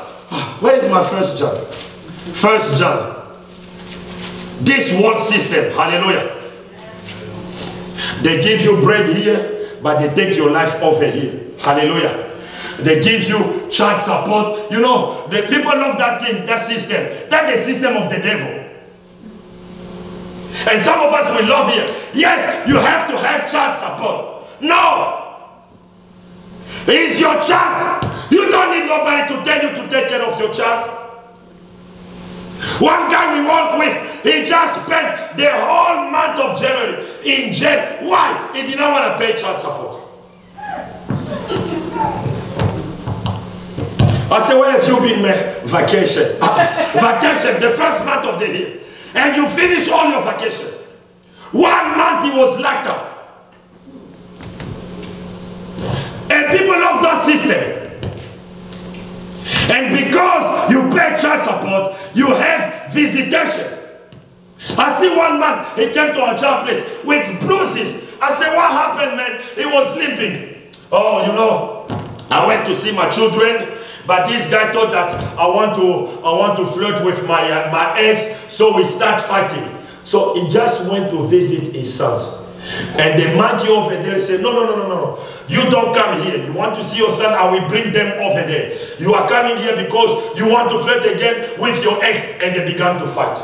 Where is my 1 John? 1 John. This world system. Hallelujah. They give you bread here, but they take your life over here. Hallelujah. They give you child support. You know, the people love that thing, that system. That's the system of the devil. And some of us will love here. Yes, you have to have child support. No. It's your child. You don't need nobody to tell you to take care of your child. One guy we work with, he just spent the whole month of January in jail. Why? He did not want to pay child support. I said, where have you been, man? Vacation. Vacation, the first month of the year. And you finish all your vacation. 1 month he was locked up. And people love that system. And because you pay child support, you have visitation. I see one man, he came to our job place with bruises. I said, what happened, man? He was limping. Oh, you know, I went to see my children, but this guy thought that I want to flirt with my ex, so we start fighting. So he just went to visit his sons. And the monkey over there said, no. You don't come here. You want to see your son, I will bring them over there. You are coming here because you want to flirt again with your ex. And they began to fight.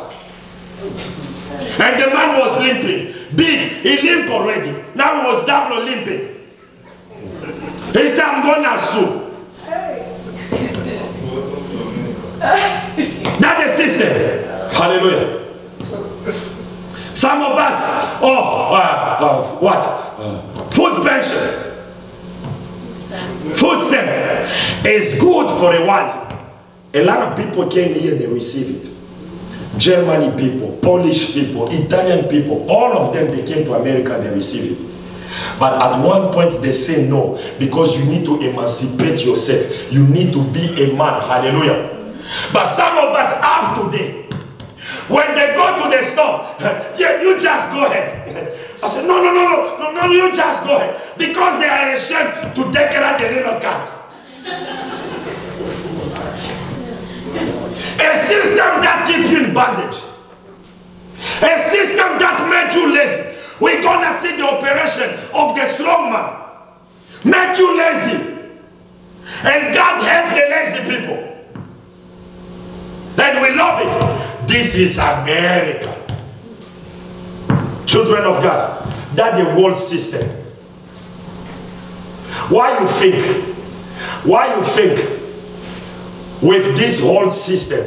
And the man was limping. Big. He limped already. Now he was double limping. He said, I'm going to sue. That's the system. Hallelujah. Some of us, food pension. Food stamp is good for a while. A lot of people came here, they receive it. Germany people, Polish people, Italian people, all of them, they came to America, they receive it. But at one point they say no, because you need to emancipate yourself. You need to be a man. Hallelujah. But some of us up today, when they go to the store, yeah, you just go ahead. I said, no, you just go ahead. Because they are ashamed to take out the little cat. A system that keeps you in bondage. A system that made you lazy. We're going to see the operation of the strong man. Make you lazy. And God hates the lazy people. And we love it. This is America. Children of God, that's the world system. Why you think with this whole system,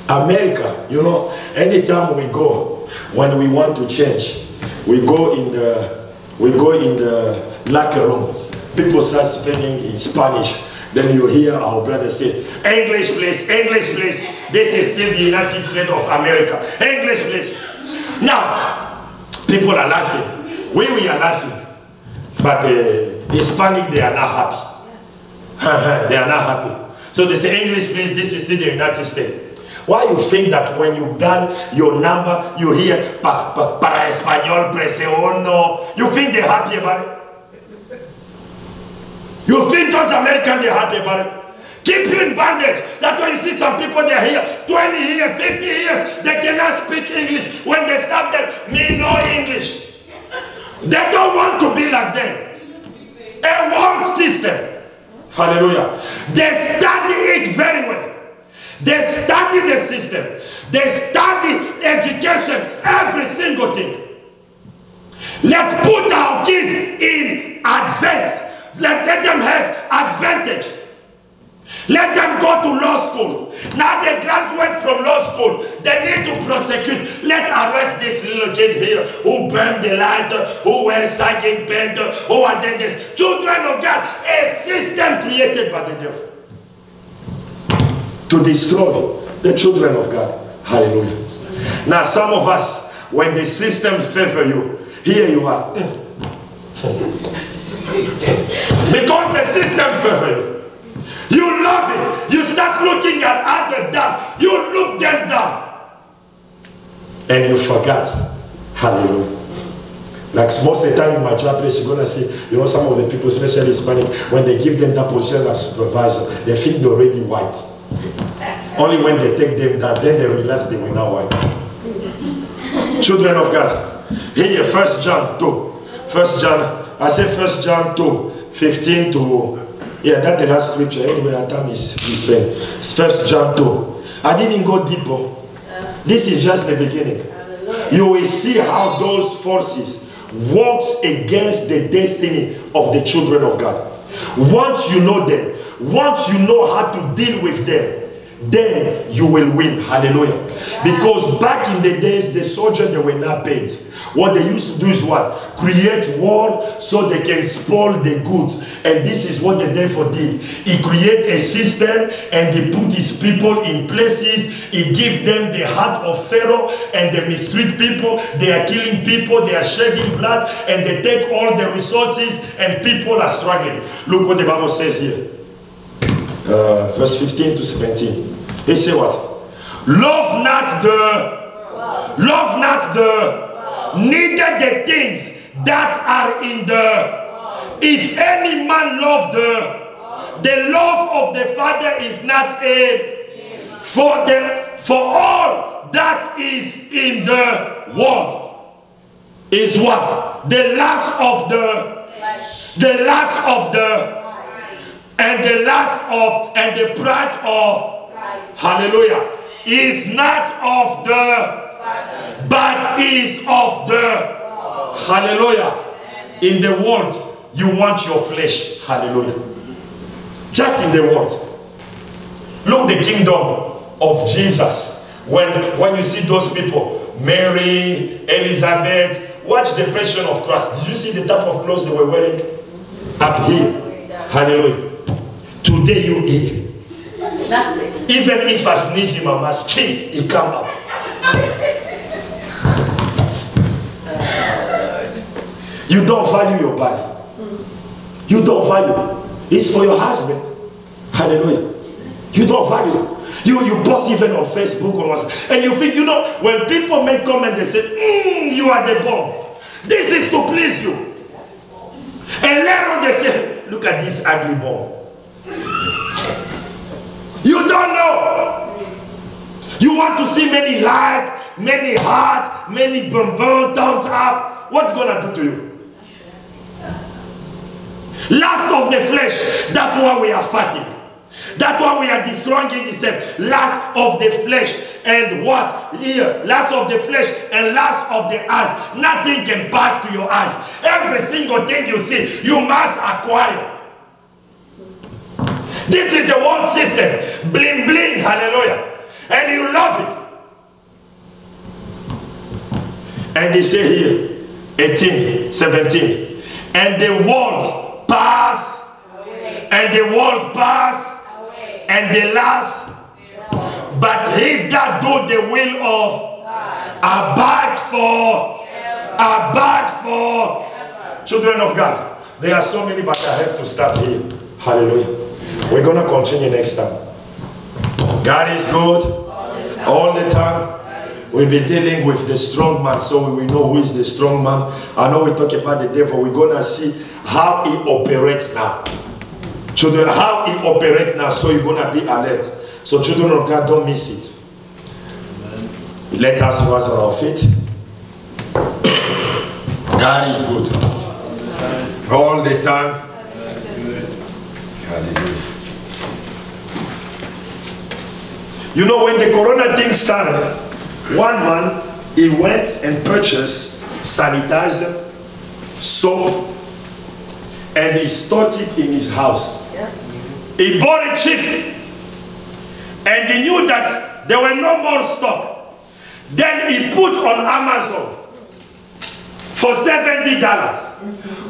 America, you know, anytime we go, when we want to change, we go in the locker room, people start speaking in Spanish. Then you hear our brother say, English please, English please. This is still the United States of America. English please. Now, people are laughing. We are laughing. But the Hispanic, they are not happy. They are not happy. So they say, English please, this is still the United States. Why you think that when you dial your number, you hear, para español, prese uno, you think they're happy about it? You think those Americans, they're happy about it? Keep you in bondage. That's why you see some people, they're here 20 years, 50 years, they cannot speak English. When they stop them, me no English. They don't want to be like them. A world system. Hallelujah. They study it very well. They study the system. They study education, every single thing. Let's put our kids in advance. Let them have advantage. Let them go to law school. Now they graduate from law school. They need to prosecute. Let's arrest this little kid here who burned the light, who wears sagging pants, who are doing this. Children of God, a system created by the devil to destroy the children of God. Hallelujah. Now some of us, when the system favor you, here you are. Because the system favor you. You love it. You start looking at others down. You look them down. And you forgot. Hallelujah. Like most of the time in my job place, you're going to see, you know, some of the people, especially Hispanic, when they give them that position as supervisor, they think they're already white. Only when they take them down, then they realize they were not white. Children of God. Here, 1 John 2. 1 John, I say 1 John 2, 15 to... Yeah, that's the last scripture. Anyway, our time is spent. It's 1 John 2. I didn't go deeper. This is just the beginning. You will see how those forces works against the destiny of the children of God. Once you know them, once you know how to deal with them, then you will win. Hallelujah. Because back in the days, the soldiers, they were not paid. What they used to do is what? Create war so they can spoil the goods. And this is what the devil did. He created a system and he put his people in places. He gave them the heart of Pharaoh and they mistreat people. They are killing people. They are shedding blood and they take all the resources and people are struggling. Look what the Bible says here. Verse 15 to 17. He say what? Love not the neither the things that are in the. If any man love the love of the Father is not in for all that is in the world is what? The lust of the lust of the and the lust of and the pride of hallelujah is not of the but is of the hallelujah. In the world you want your flesh, hallelujah. Just in the world. Look the kingdom of Jesus. When you see those people, Mary, Elizabeth, watch the passion of Christ. Did you see the type of clothes they were wearing? Up here, hallelujah. Today you eat. Nothing. Even if I sneeze him on my skin, he come up. You don't value your body. You don't value. It's for your husband. Hallelujah. You don't value. You post even on Facebook or WhatsApp. And you think, you know, when people make comments, they say, you are the bomb. This is to please you. And later on they say, look at this ugly bomb. You don't know. You want to see many likes, many hearts, many thumbs up. What's going to do to you? Lust of the flesh. That's why we are fighting. That's why we are destroying itself. Lust of the flesh. And what? Here. Lust of the flesh and lust of the eyes. Nothing can pass to your eyes. Every single thing you see, you must acquire. This is the world system. Bling bling, hallelujah. And you love it. And they say here, 18, 17. And the world pass and the world pass, and the last. But he that do the will of abide for children of God. There are so many, but I have to stop here. Hallelujah. We're going to continue next time. God is good all the time. We'll be dealing with the strong man, so we know who is the strong man. I know we talk about the devil. We're going to see how he operates now. Children, how he operates now, so you're going to be alert. So children of God, don't miss it. Let us rise on our feet. God is good. All the time. Hallelujah. You know, when the corona thing started, one man, he went and purchased sanitizer, soap, and he stored it in his house. Yeah. He bought it cheap. And he knew that there were no more stock. Then he put on Amazon for $70.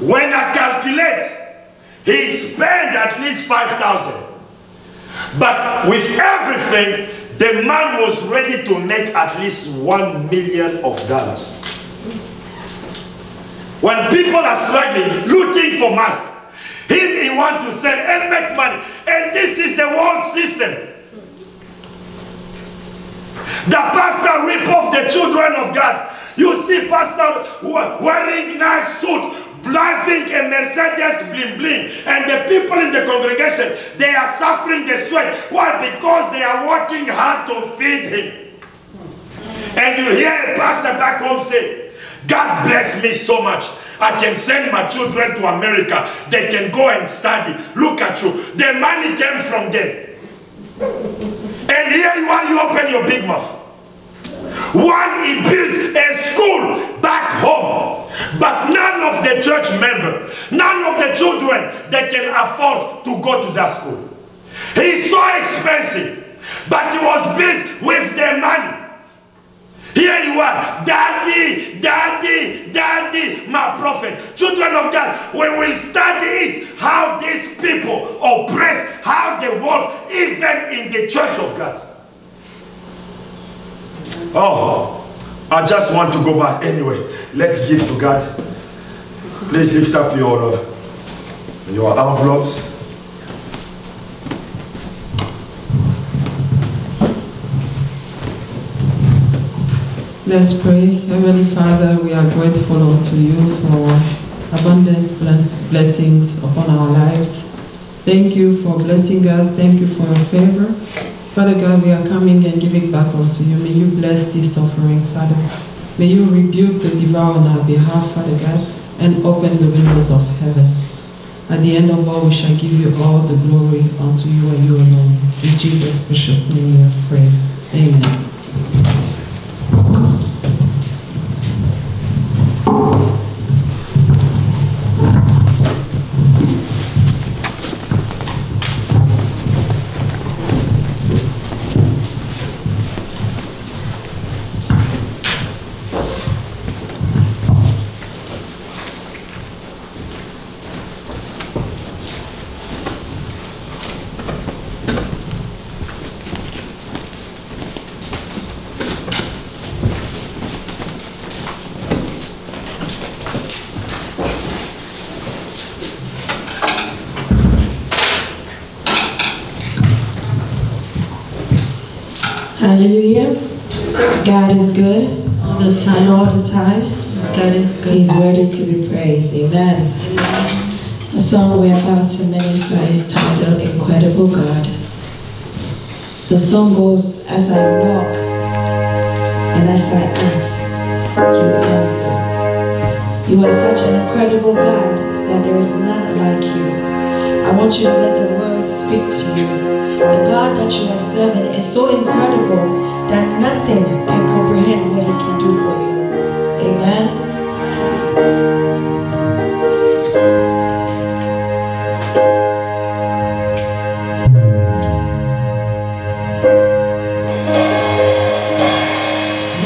When I calculate, he spent at least $5,000. But with everything, the man was ready to make at least $1 million. When people are struggling, looking for masks, he wants to sell and make money. And this is the world system. The pastor rip off the children of God. You see pastor wearing nice suit, driving a Mercedes bling bling, and the people in the congregation, they are suffering the sweat. Why? Because they are working hard to feed him. And you hear a pastor back home say, God bless me so much. I can send my children to America. They can go and study. Look at you. The money came from them. And here you are, you open your big mouth. One, he built a school back home, but none of the church members, none of the children, they can afford to go to that school. It's so expensive, but it was built with their money. Here you are, daddy, daddy, daddy, my prophet. Children of God, we will study it, how these people oppress, how the world, even in the church of God. Oh, I just want to go back anyway. Let's give to God. Please lift up your envelopes. Let's pray. Heavenly Father, we are grateful unto you for abundance blessings upon our lives. Thank you for blessing us. Thank you for your favor. Father God, we are coming and giving back unto you. May you bless this offering, Father. May you rebuke the devourer on our behalf, Father God, and open the windows of heaven. At the end of all, we shall give you all the glory unto you and you alone. In Jesus' precious name we have prayed. Amen. Hallelujah. God is good all the time. All the time. God is good. He's worthy to be praised. Amen. The song we're about to minister is titled Incredible God. The song goes, as I knock and as I ask, you answer. You are such an incredible God that there is none like you. I want you to let the words speak to you. The God that you are serving is so incredible that nothing can comprehend what He can do for you. Amen.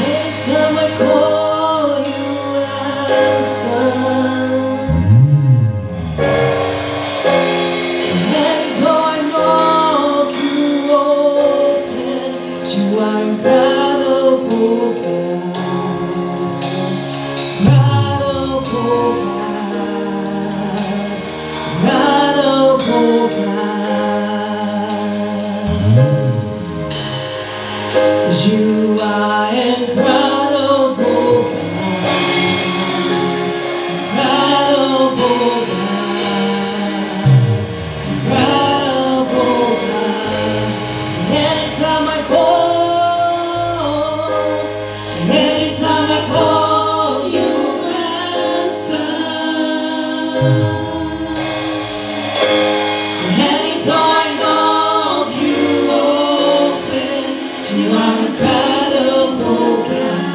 Anytime I call, you answer. You are incredible, incredible God. Anytime I call, you answer. Anytime I knock, you open. You are incredible God.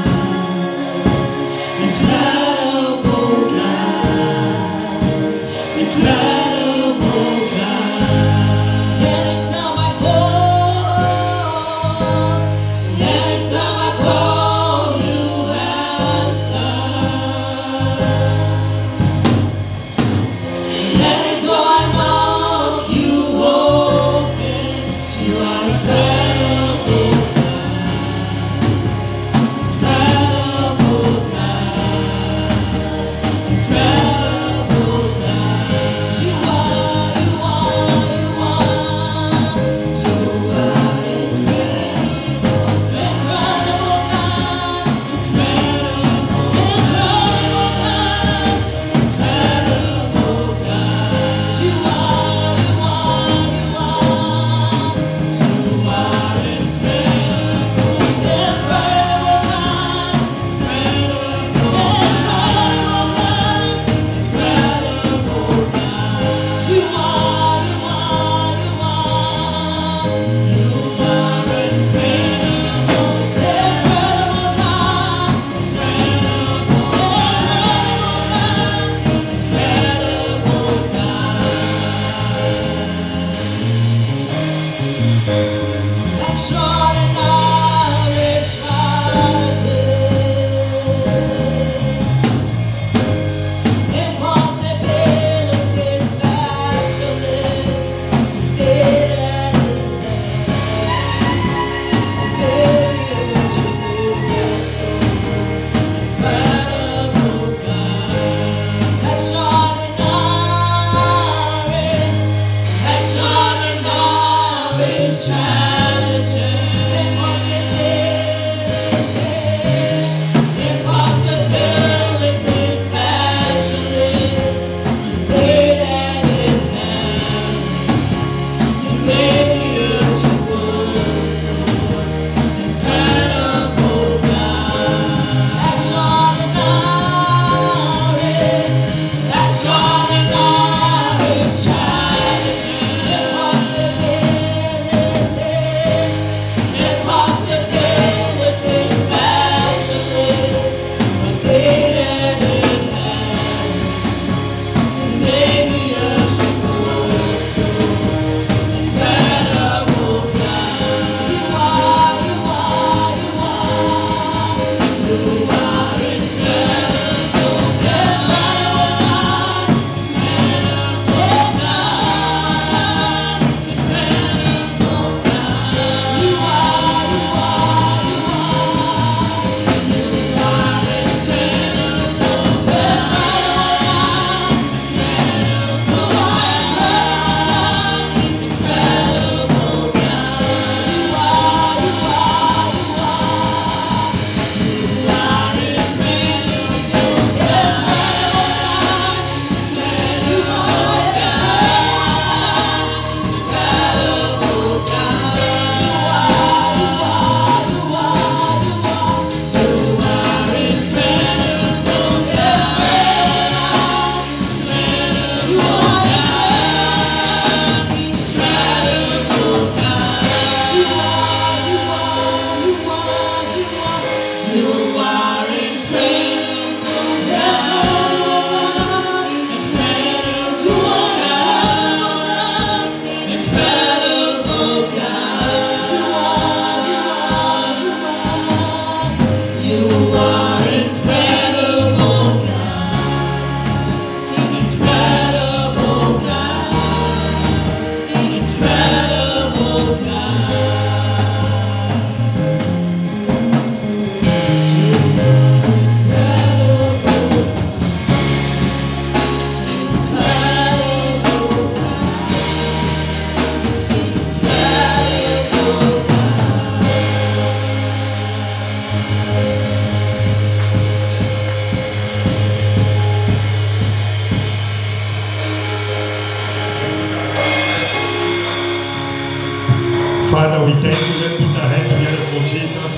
Jesus.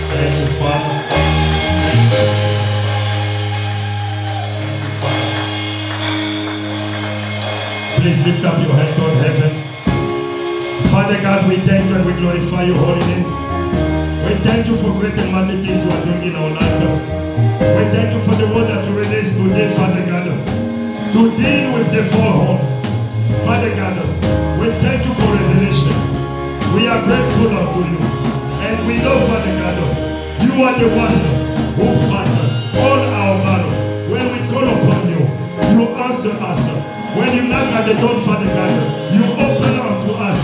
Thank you, Father. Thank you. Please lift up your hand toward heaven. Father God, we thank you and we glorify your holy name. We thank you for great and mighty things you are doing in our life. We thank you for the word that you released today, Father God, to deal with the four horns. Father God, we thank you for revelation. We are grateful unto you. And we know, Father God, you are the one who fights all our battle. When we call upon you, you answer us. When you knock at the door, Father God, you open unto us.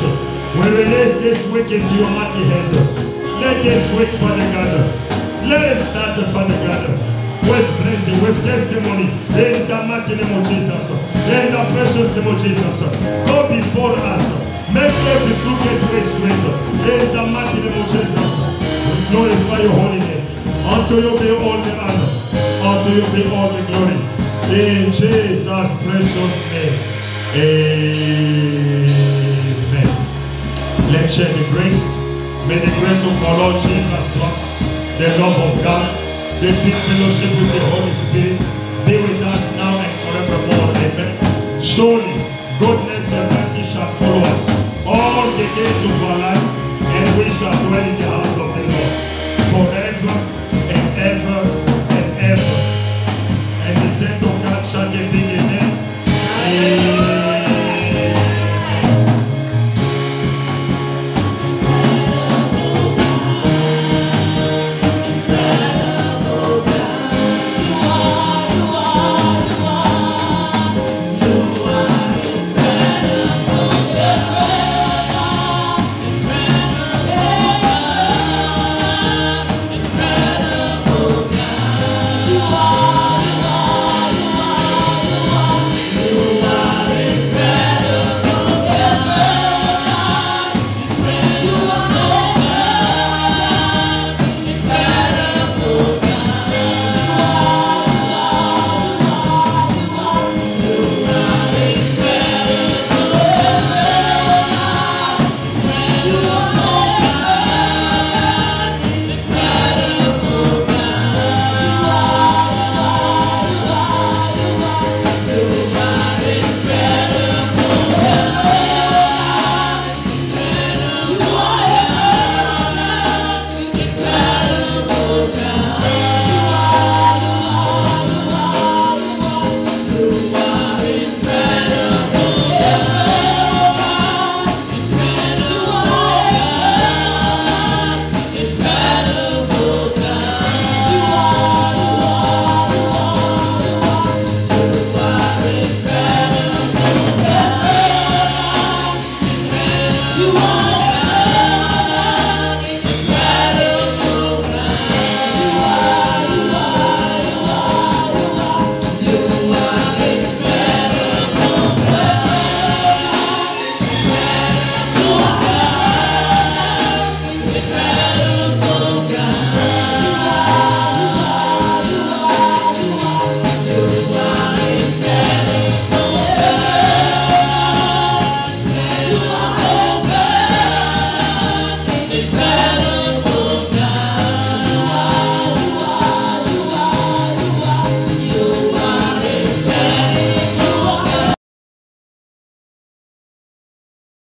We release this week into your mighty hand. Let this week, Father God, let us start, Father God, with blessing, with testimony, in the mighty name of Jesus, in the precious name of Jesus. Go before us, make every crooked way straight, in the mighty name of Jesus. We glorify your holy name. Unto you be all the honor, unto you be all the glory. In Jesus' precious name, amen. Let's share the grace. May the grace of our Lord Jesus Christ, the love of God, the sweet fellowship with the Holy Spirit be with us now and forevermore. Amen. Surely, goodness and mercy shall follow us all the days of our life, and we shall dwell in the house